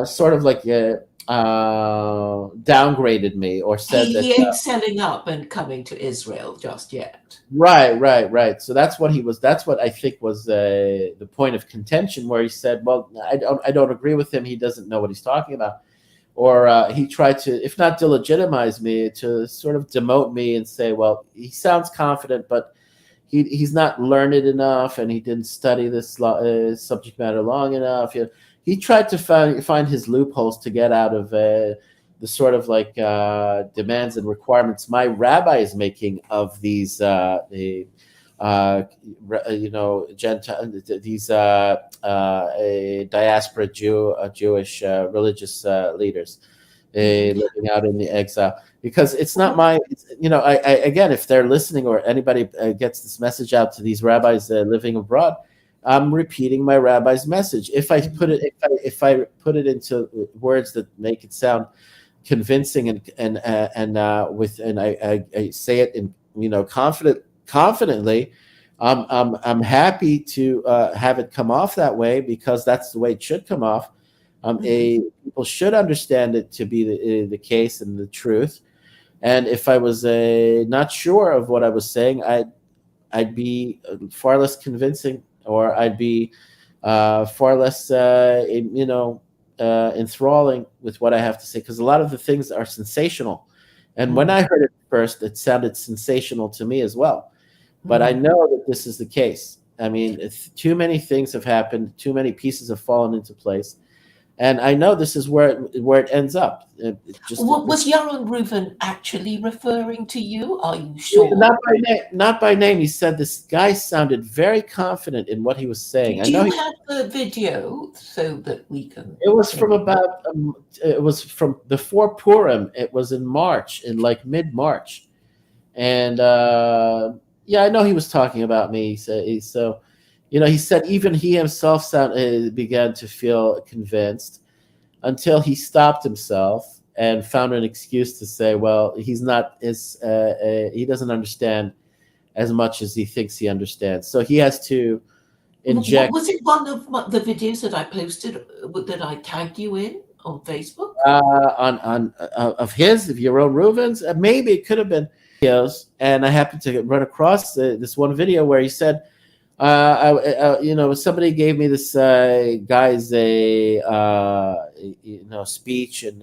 sort of like downgraded me, or said that he ain't selling up and coming to Israel just yet. Right. So that's what I think was the point of contention, where he said, well, I don't agree with him. He doesn't know what he's talking about. Or he tried to, if not delegitimize me, to sort of demote me and say, well, he sounds confident, but he's not learned enough, and he didn't study this subject matter long enough. He tried to find his loopholes to get out of the sort of like demands and requirements my rabbi is making of these Gentile, these diaspora Jewish religious leaders living out in the exile. Because it's not I again, if they're listening, or anybody gets this message out to these rabbis living abroad, I'm repeating my rabbi's message. If I put it into words that make it sound convincing and I say it in confidently, I'm happy to have it come off that way, because that's the way it should come off. People should understand it to be the case and the truth. And if I was not sure of what I was saying, I'd be far less convincing, or I'd be far less, enthralling with what I have to say, because a lot of the things are sensational. And when Mm, I heard it first, it sounded sensational to me as well. But I mm. know that this is the case. I mean, too many things have happened, too many pieces have fallen into place, and I know this is where it ends up. Was Yaron Reuven actually referring to you? Are you Not sure? by name. Not by name. He said this guy sounded very confident in what he was saying. I Do know you he. have the video so that we can? It was You from about. It was from before Purim. It was in March, in like mid March, and yeah, I know he was talking about me. He said even he himself began to feel convinced until he stopped himself and found an excuse to say, well, he's not as he doesn't understand as much as he thinks he understands. So he has to inject Was it one of the videos that I posted that I tagged you in on Facebook? on of his, of your own Reuven's. Maybe it could have been videos, and I happened to run across this one video where he said, somebody gave me this guy's speech and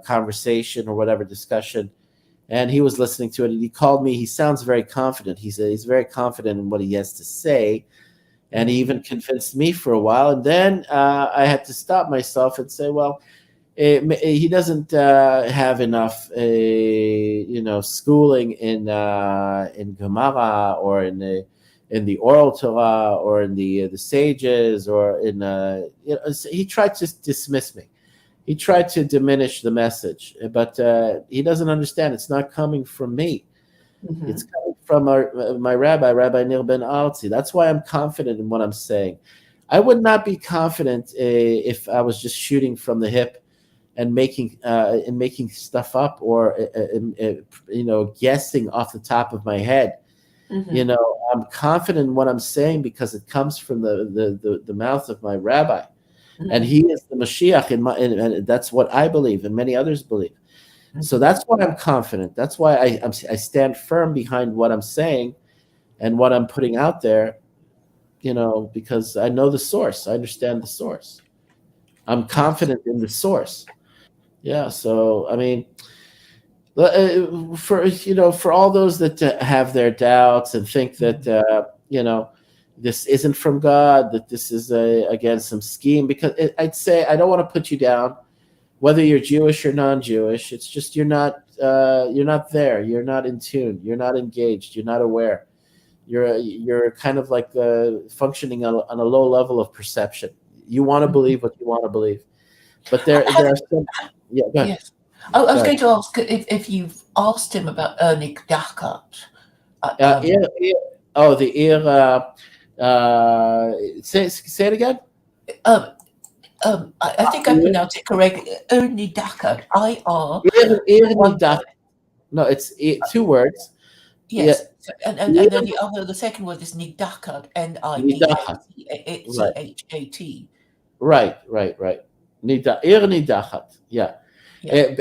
conversation or whatever discussion, and he was listening to it, and he called me. He sounds very confident. He said he's very confident in what he has to say, and he even convinced me for a while. And then I had to stop myself and say, well, he doesn't have enough, schooling in Gemara, or in the oral Torah, or in the sages, or so he tried to dismiss me. He tried to diminish the message, but he doesn't understand. It's not coming from me. It's Mhm. coming from my rabbi, Rabbi Nir Ben Arzi. That's why I'm confident in what I'm saying. I would not be confident if I was just shooting from the hip and making stuff up, or guessing off the top of my head. Mhm. I'm confident in what I'm saying because it comes from the mouth of my rabbi, and Mhm. he is the Mashiach, and that's what I believe, and many others believe. So Mhm. that's why I'm confident. That's why I stand firm behind what I'm saying and what I'm putting out there. Because I know the source. I understand the source. I'm Yes. confident in the source. Yeah. So I mean, for all those that have their doubts and think that Mhm. this isn't from God, that this is again some scheme, because I'd say I don't want to put you down, whether you're Jewish or non-Jewish. It's just you're not there. You're not in tune. You're not engaged. You're not aware. You're kind of like functioning on a low level of perception. You want to Mhm. believe what you want to believe, but there are some. Yeah, go ahead. Yes. I Go was ahead. going to ask if you've asked him about Ernig Dakat. Uh, Uh, ear, um, ear, oh, the ear. Say it again. um, I think I Ear, pronounced it correctly. Ernig Dakat. ear One nidach. word. No, it's two words. Yeah, Yes. And then ear the second word is Nidakat. nidachat. Right, Nidachat. right. Ear nidachat. Yeah. Yeah.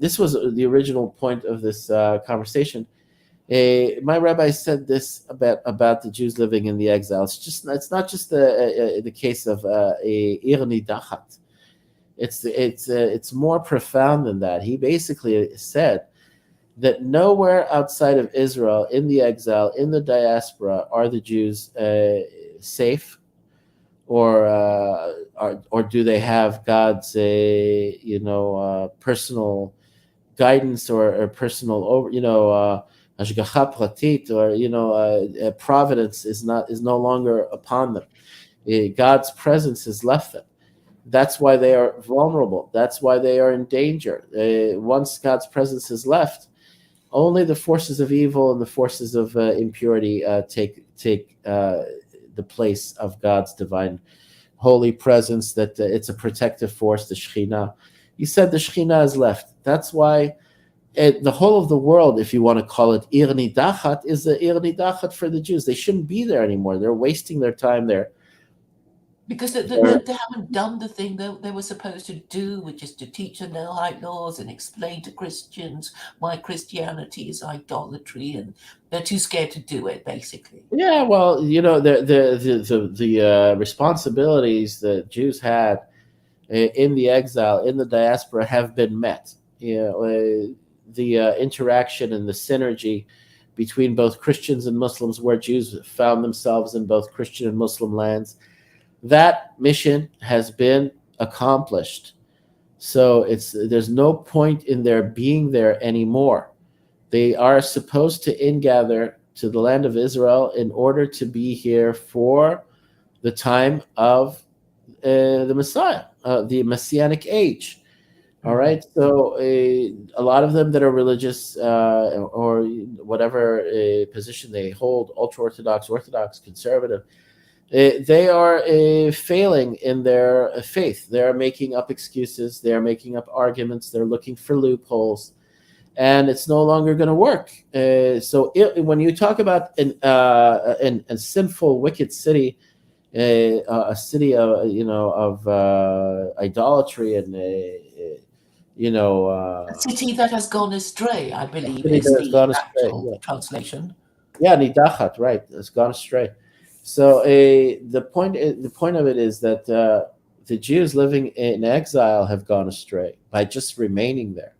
This was the original point of this conversation. My rabbi said this about the Jews living in the exile. It's not just the case of a ir nidachat. It's more profound than that. He basically said that nowhere outside of Israel, in the exile, in the diaspora, are the Jews safe, or do they have God's personal guidance, or personal over hashgacha pratit, or providence is no longer upon them. God's presence has left them. That's why they are vulnerable. That's why they are in danger. Once God's presence is left, only the forces of evil and the forces of impurity take the place of God's divine holy presence. That it's a protective force, the Shekhinah. He said the Shekhinah is left. That's why the whole of the world, if you want to call it Ir Nidachat, is the Ir Nidachat for the Jews. They shouldn't be there anymore. They're wasting their time there. Because they haven't done the thing they were supposed to do, which is to teach the Noahide laws and explain to Christians why Christianity is idolatry, and they're too scared to do it, basically. Yeah, well, the responsibilities that Jews had in the exile, in the diaspora, have been met. The interaction and the synergy between both Christians and Muslims, where Jews found themselves in both Christian and Muslim lands, that mission has been accomplished. So there's no point in their being there anymore. They are supposed to ingather to the land of Israel in order to be here for the time of the Messiah, the Messianic age. All right. So a lot of them that are religious or whatever position they hold, ultra Orthodox, Orthodox, conservative, they are failing in their faith. They are making up excuses. They are making up arguments. They're looking for loopholes, and it's no longer going to work. So when you talk about a sinful, wicked city, a city of idolatry and A city that has gone astray, I believe, city is that has the gone astray. actual translation. Yeah, nidachat, right? It's gone astray. So the point of it is that the Jews living in exile have gone astray by just remaining there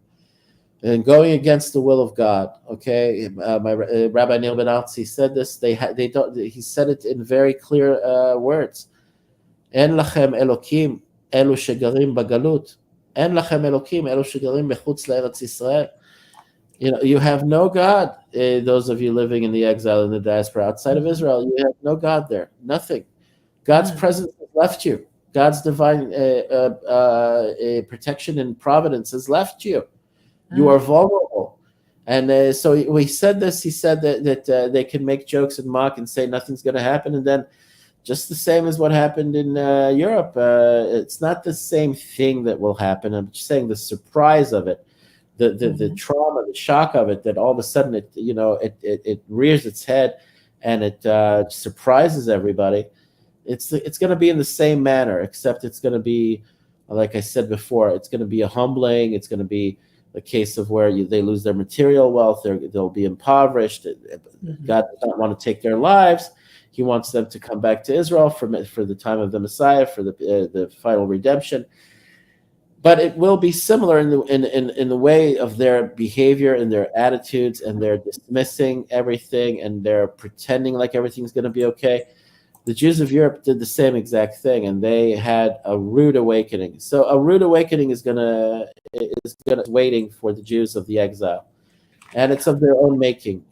and going against the will of God. Okay, Rabbi Neil Ben-Artzi said this. They don't. He said it in very clear words. En lachem Elokim elu shegarim bagalut. En lachem Elokim elu shegarim bechutz le'eretz Yisrael. You have no God. Those of you living in the exile in the diaspora outside of Israel, you have no God there. Nothing. God's presence has left you. God's divine protection and providence has left you. You are vulnerable. And so he said this. He said that they can make jokes and mock and say nothing's going to happen. And then just the same as what happened in Europe, it's not the same thing that will happen. I'm just saying the surprise of it. The trauma, the shock of it, that all of a sudden it rears its head and it surprises everybody. It's going to be in the same manner, except it's going to be, like I said before, it's going to be a humbling. It's going to be a case of where they lose their material wealth. They'll be impoverished. God does not want to take their lives. He wants them to come back to Israel for the time of the Messiah, for the final redemption. But it will be similar in the way of their behavior and their attitudes, and they're dismissing everything and they're pretending like everything's going to be okay. The Jews of Europe did the same exact thing, and they had a rude awakening. So a rude awakening is waiting for the Jews of the exile, and it's of their own making.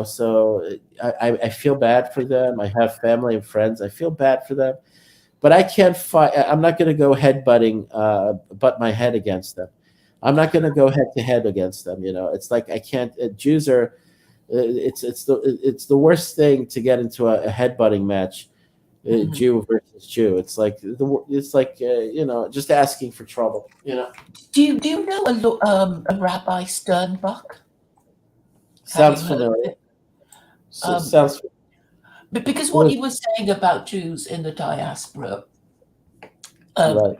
So I feel bad for them. I have family and friends. I feel bad for them. But I can't fight. I'm not going to go butt my head against them. I'm not going to go head to head against them. It's like I can't. Jews are. It's the worst thing to get into a headbutting match, Jew versus Jew. It's like just asking for trouble. Do you know a Rabbi Sternbach? Sounds familiar. Sounds. But because what you were saying about Jews in the diaspora, Right.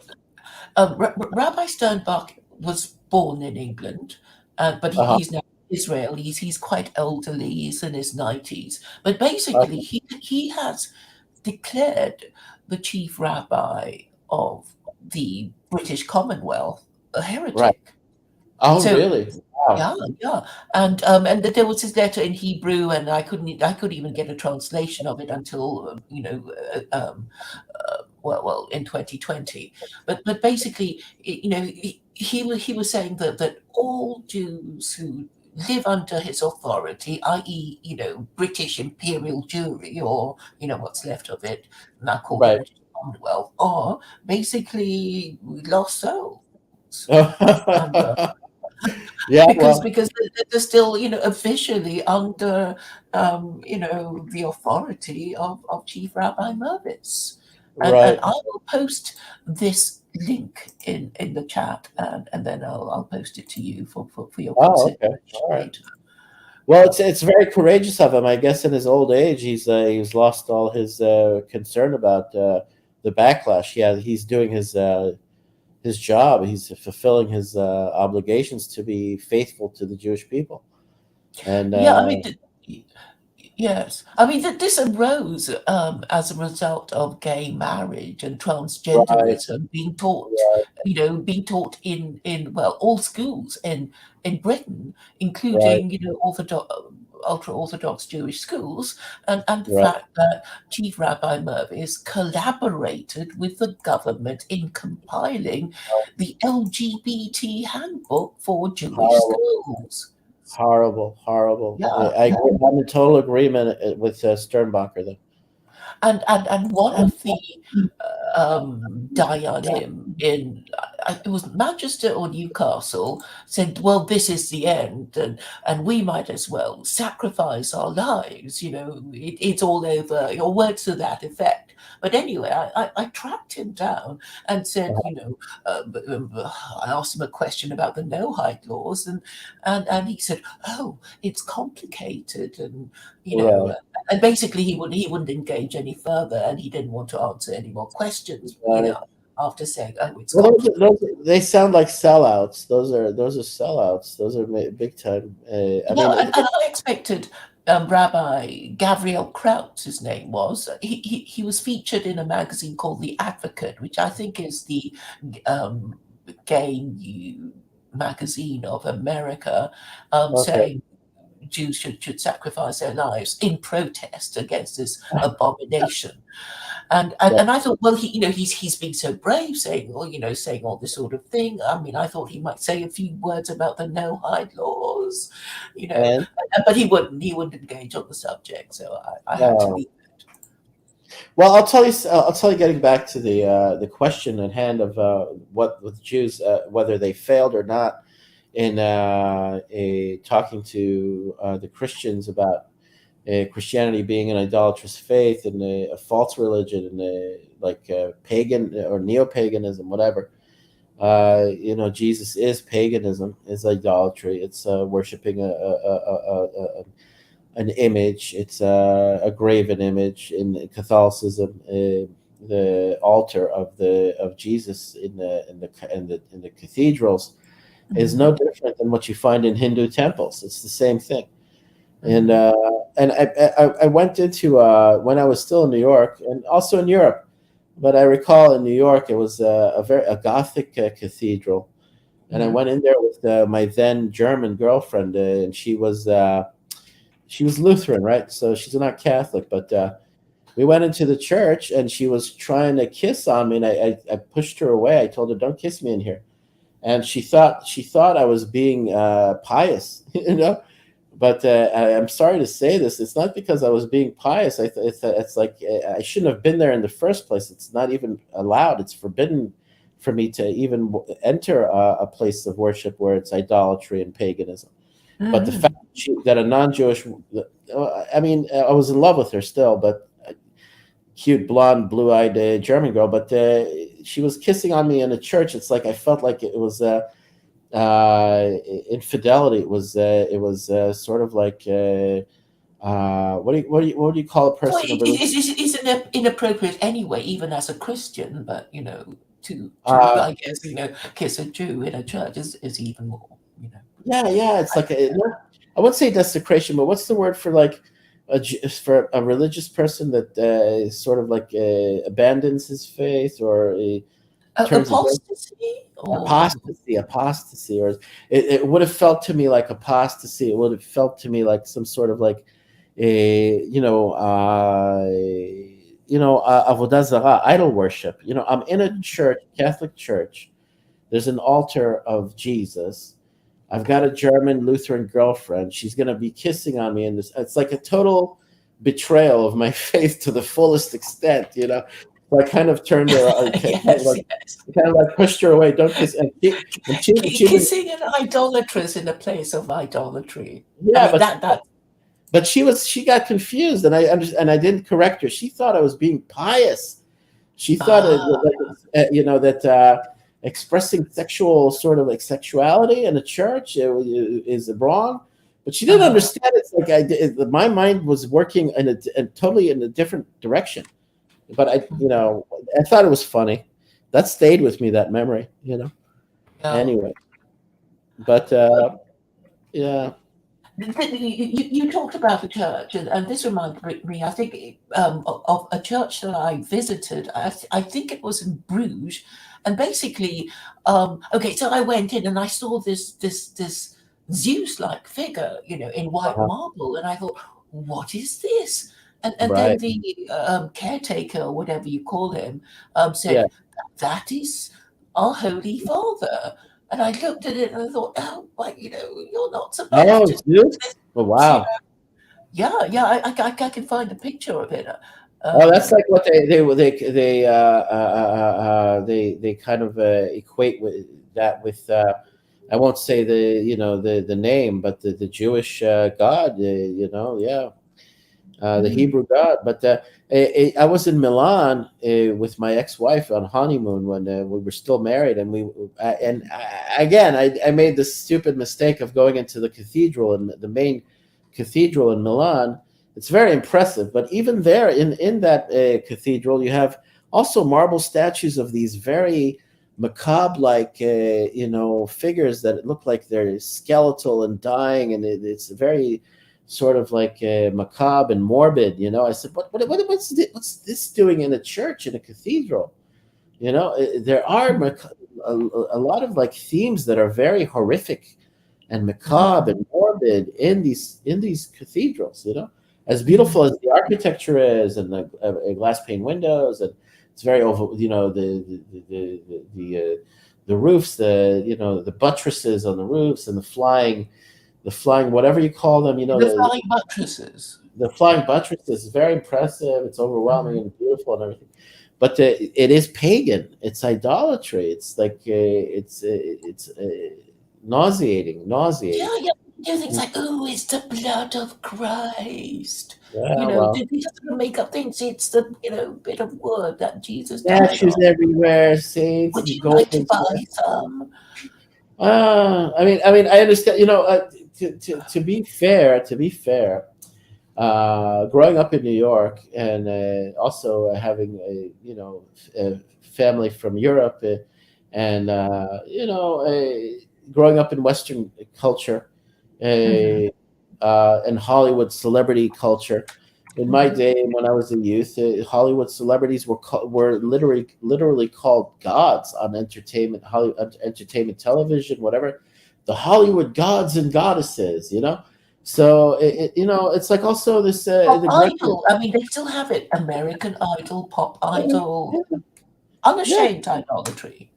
Rabbi Sternbach was born in England, but he's now in Israel. He's quite elderly. He's in his 90s. But basically, he has declared the chief rabbi of the British Commonwealth a heretic. Right. Oh, really? Wow. Yeah, and there was his letter in Hebrew, and I couldn't even get a translation of it until well in 2020. But basically, he was saying that all Jews who live under his authority, i.e., British imperial Jewry, or what's left of it, now called the British Commonwealth, are basically lost souls. Yeah, because they're still officially under the authority of Chief Rabbi Mervis, and I will post this link in the chat, and then I'll post it to you for your consideration. Okay. Right. Well, it's very courageous of him. I guess in his old age, he's lost all his concern about the backlash. Yeah, he's doing his job. He's fulfilling his obligations to be faithful to the Jewish people. And Yeah, I mean, yes. I mean, this arose as a result of gay marriage and right, transgenderism being taught, right, being taught in well, all schools in Britain, right, including, ultra Orthodox Jewish schools, and the right. fact that Chief Rabbi Mervis collaborated with the government in compiling the LGBT handbook for Jewish Horrible, schools. horrible, horrible. Yeah. I'm in total agreement with Sternbacher. Then. And one of the Dayanim in it was Manchester or Newcastle said, "Well, this is the end, and we might as well sacrifice our lives. It's all over." Or words to that effect. But anyway, I tracked him down and said, I asked him a question about the no-hide laws, and he said, "Oh, it's complicated," and you know. Right, And basically, he wouldn't engage any further, and he didn't want to answer any more questions. right. After saying, "Oh, it's Well, complicated." they sound like sellouts. Those are sellouts. Those are big time. I Yeah, mean, and I expected Rabbi Gabriel Krautz, his name was. He was featured in a magazine called The Advocate, which I think is the um, gay new magazine of America, okay, saying Jews should sacrifice their lives in protest against this abomination. right. And I thought, well, he's been so brave, saying all this sort of thing. I mean, I thought he might say a few words about the no hide laws, And but he wouldn't engage on the subject, so I had to no. leave. Well, I'll tell you. I'll tell you. Getting back to the question at hand of what with Jews, whether they failed or not in talking to the Christians about Christianity being an idolatrous faith and a false religion and pagan or neo-paganism, whatever. Jesus is paganism, is idolatry. It's worshiping an image. It's a graven image in Catholicism. The altar of Jesus in the cathedrals is Mhm, no different than what you find in Hindu temples. It's the same thing. And mhm, I went into when I was still in New York and also in Europe, but I recall in New York it was a Gothic cathedral, and I mhm. went in there with my then German girlfriend, and she was Lutheran, right? So she's not Catholic, but we went into the church and she was trying to kiss on me, and I pushed her away. I told her, "Don't kiss me in here," and she thought I was being pious, But I'm sorry to say this. It's not because I was being pious. It's like I shouldn't have been there in the first place. It's not even allowed. It's forbidden for me to even enter a place of worship where it's idolatry and paganism. But the fact Mhm. that a non-Jewish, I mean, I was in love with her still, but cute blonde, blue-eyed German girl. But she was kissing on me in a church. It's like I felt like it was. Uh, Infidelity. It was sort of like what do you call a Well, person of religion? it's inappropriate anyway, even as a Christian, but to Uh, I guess kiss a Jew in a church is even more. yeah, it's I, like I wouldn't say desecration, but what's the word for like for a religious person that sort of like abandons his faith or turns against apostasy or apostasy, or it would have felt to me like apostasy. It would have felt to me like some sort of like a avodah zarah, idol worship. I'm in a church, Catholic church. There's an altar of Jesus. I've got a German Lutheran girlfriend. She's going to be kissing on me, and it's like a total betrayal of my faith to the fullest extent. So I kind of turned her, yes, yes. kind of like pushed her away. Don't kiss. And she didn't. Kissing an idolatress in a place of idolatry. I Yeah, mean but but she got confused, and I didn't correct her. She thought I was being pious. She thought ah, that expressing sexual sort of like sexuality in a church is wrong. But she didn't understand. It's like my mind was working in totally in a different direction. But I thought it was funny. That stayed with me, that memory. Yeah. Anyway, but yeah. You talked about a church, and this reminded me, I think, of a church that I visited. I think it was in Bruges, and basically, okay, so I went in and I saw this Zeus-like figure, in white Uh-huh. marble, and I thought, what is this? And then Right. the caretaker, or whatever you call him, Yeah. said, that is our Holy Father. And I looked at it and I thought, oh, like, you're not supposed Oh, to. Zeus. Oh, You wow. know, yeah, yeah, I can find a picture of it. Oh, that's Um, like what they kind of equate with that with I won't say the name, but the Jewish God, yeah, the mm, Hebrew God. But I was in Milan with my ex-wife on honeymoon when we were still married, and again I made this stupid mistake of going into the cathedral, and the main cathedral in Milan. It's very impressive, but even there in that cathedral, you have also marble statues of these very macabre like figures that look like they're skeletal and dying, and it's very sort of like macabre and morbid. I said, what's this doing in a church, in a cathedral? There are a lot of like themes that are very horrific and macabre mhm, and morbid in these cathedrals. As beautiful mhm. as the architecture is, and the glass pane windows, and it's very over. The roofs, the buttresses on the roofs, and the flying whatever you call them. The flying buttresses. The flying buttresses is very impressive. It's overwhelming Mhm. and beautiful and everything, but it is pagan. It's idolatry. It's like nauseating. Yeah, yeah. Do things like, oh, it's the blood of Christ. Yeah, well, They just make up things. It's the, bit of wood that Jesus died statues on. everywhere, saints Would and you like to golden. buy some? I understand. To be fair, growing up in New York, and also having a family from Europe, and growing up in Western culture, Mhm, and Hollywood celebrity culture. In my mhm. day, when I was a youth, Hollywood celebrities were literally called gods on entertainment television, whatever. The Hollywood gods and goddesses. So it's like also this Pop the Greco. Idol, I mean, they still have it. American Idol, Pop Idol, Yeah, yeah, unashamed idolatry.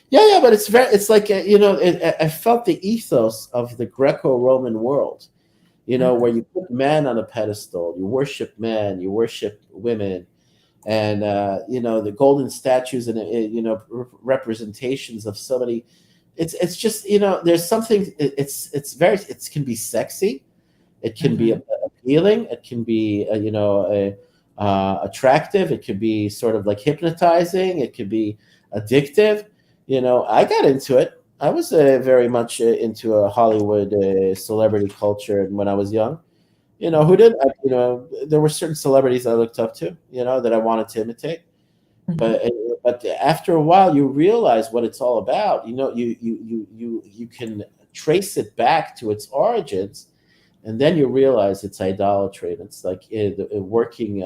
yeah. But it's like I felt the ethos of the Greco-Roman world. Where Mhm, you put man on a pedestal, you worship men, you worship women, and the golden statues and representations of somebody. It's just there's something. It can be sexy, it can be mhm. appealing, it can be attractive, it could be sort of like hypnotizing, it could be addictive. I got into it. I was very much into a Hollywood celebrity culture, and when I was young, who Mhm, didn't? There were certain celebrities I looked up to, that I wanted to imitate. mhm, But after a while, you realize what it's all about. You can trace it back to its origins, and then you realize it's idolatry. And it's like working,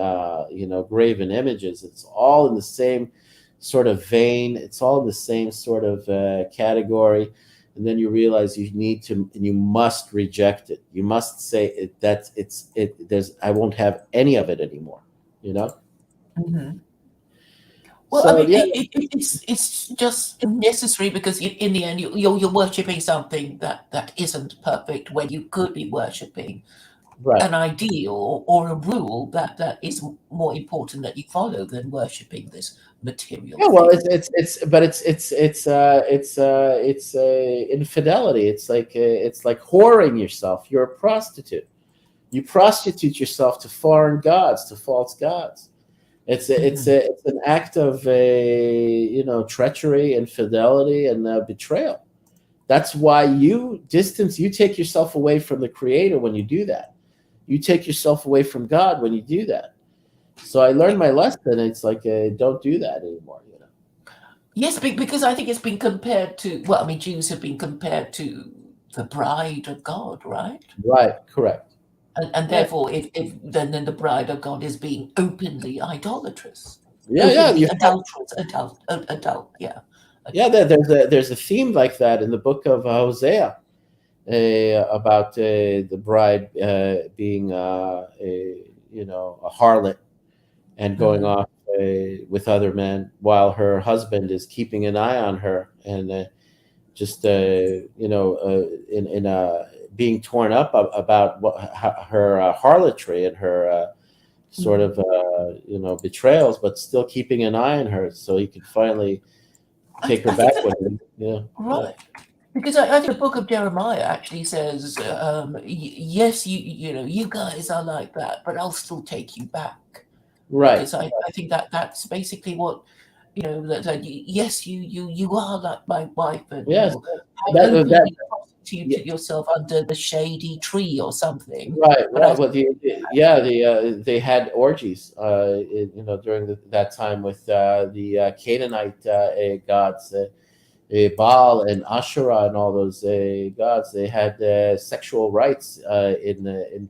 graven images. It's all in the same sort of vein. It's all in the same sort of category. And then you realize you need to, and you must reject it. You must say it, that there's, I won't have any of it anymore. You know. mhm. Well, I So mean, yeah, it's just necessary because in the end you're worshiping something that isn't perfect when you could be worshiping right. an ideal or a rule that is more important that you follow than worshiping this material Yeah, well, thing. it's infidelity. It's like whoring yourself. You're a prostitute. You prostitute yourself to foreign gods, to false gods. Mhm, It's an act of treachery, infidelity, and betrayal. That's why you take yourself away from the Creator when you do that. You take yourself away from God when you do that. So I learned my lesson. It's like, don't do that anymore. Yes, because I think it's been compared to, well, I mean, Jews have been compared to the bride of God, right? Right. Correct. And Yeah. therefore, if then the bride of God is being openly idolatrous, Yeah. Yeah. openly adulterous, adult, yeah. Yeah. Okay. There's a theme like that in the book of Hosea, about the bride being a harlot and going Mhm. off with other men while her husband is keeping an eye on her, and just in being torn up about her harlotry and her sort Mhm. of betrayals, but still keeping an eye on her so he could finally take her I think back that, with him. Yeah, yeah, right. Because I think the book of Jeremiah actually says, yes, you guys are like that, but I'll still take you back. right. Because I think that's basically what, that yes, you are like my wife, and Yes, you have that openly yeah, prostituted yourself under the shady tree or something. right, But I right. Well, yeah, they had orgies, during that time with the Canaanite gods. Baal and Asherah and all those gods. They had sexual rights in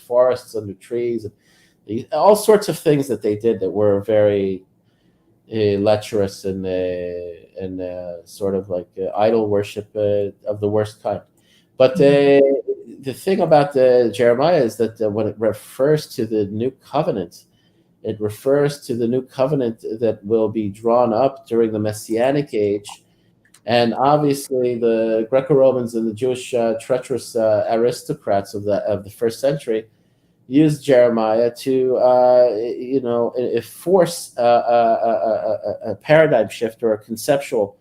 forests under trees, all sorts of things that they did that were very lecherous and sort of like idol worship of the worst kind. But Mhm. the thing about Jeremiah is that when it refers to the new covenant, it refers to the new covenant that will be drawn up during the Messianic age. And obviously, the Greco-Romans and the Jewish treacherous aristocrats of the first century used Jeremiah to, force a paradigm shift or a conceptual,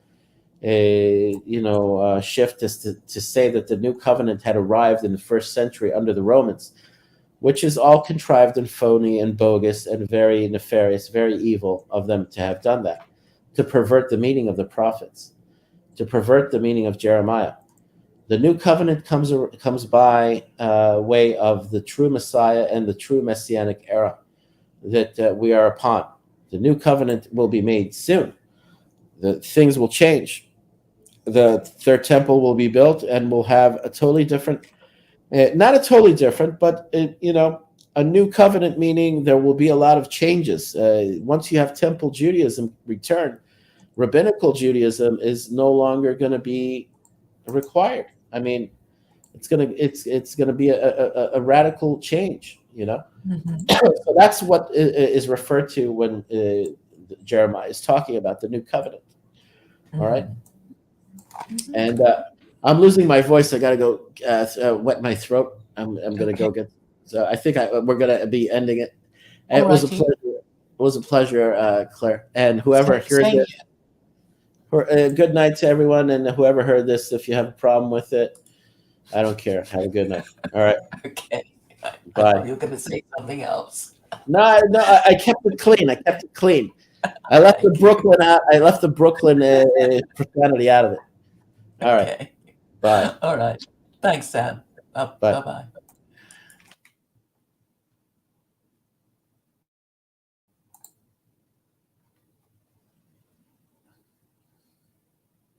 shift to say that the new covenant had arrived in the first century under the Romans, which is all contrived and phony and bogus and very nefarious, very evil of them to have done that, to pervert the meaning of the prophets, to pervert the meaning of Jeremiah. The new covenant comes by way of the true Messiah and the true Messianic era that we are upon. The new covenant will be made soon. The things will change. The third temple will be built, and we'll have a totally different, not a totally different, but a new covenant, meaning there will be a lot of changes. Once you have temple Judaism return, rabbinical Judaism is no longer going to be required. I mean, it's gonna be a radical change. Mhm. So that's what is referred to when Jeremiah is talking about the new covenant. All right, Mhm. Mhm. and I'm losing my voice. I gotta go wet my throat. I'm gonna Okay. go get. So I think we're gonna be ending it. All It was a righty. pleasure. It was a pleasure, Claire, and whoever heard Same this. here. Good night to everyone, and whoever heard this. If you have a problem with it, I don't care. Have a good night. All right. Okay. I thought Bye. you were going to say something else. No, no, I kept it clean. I kept it clean. I left the Thank you. Brooklyn out. I left the Brooklyn profanity out of it. All right. Okay. Bye. All right. Thanks, Sam. Bye Bye. bye.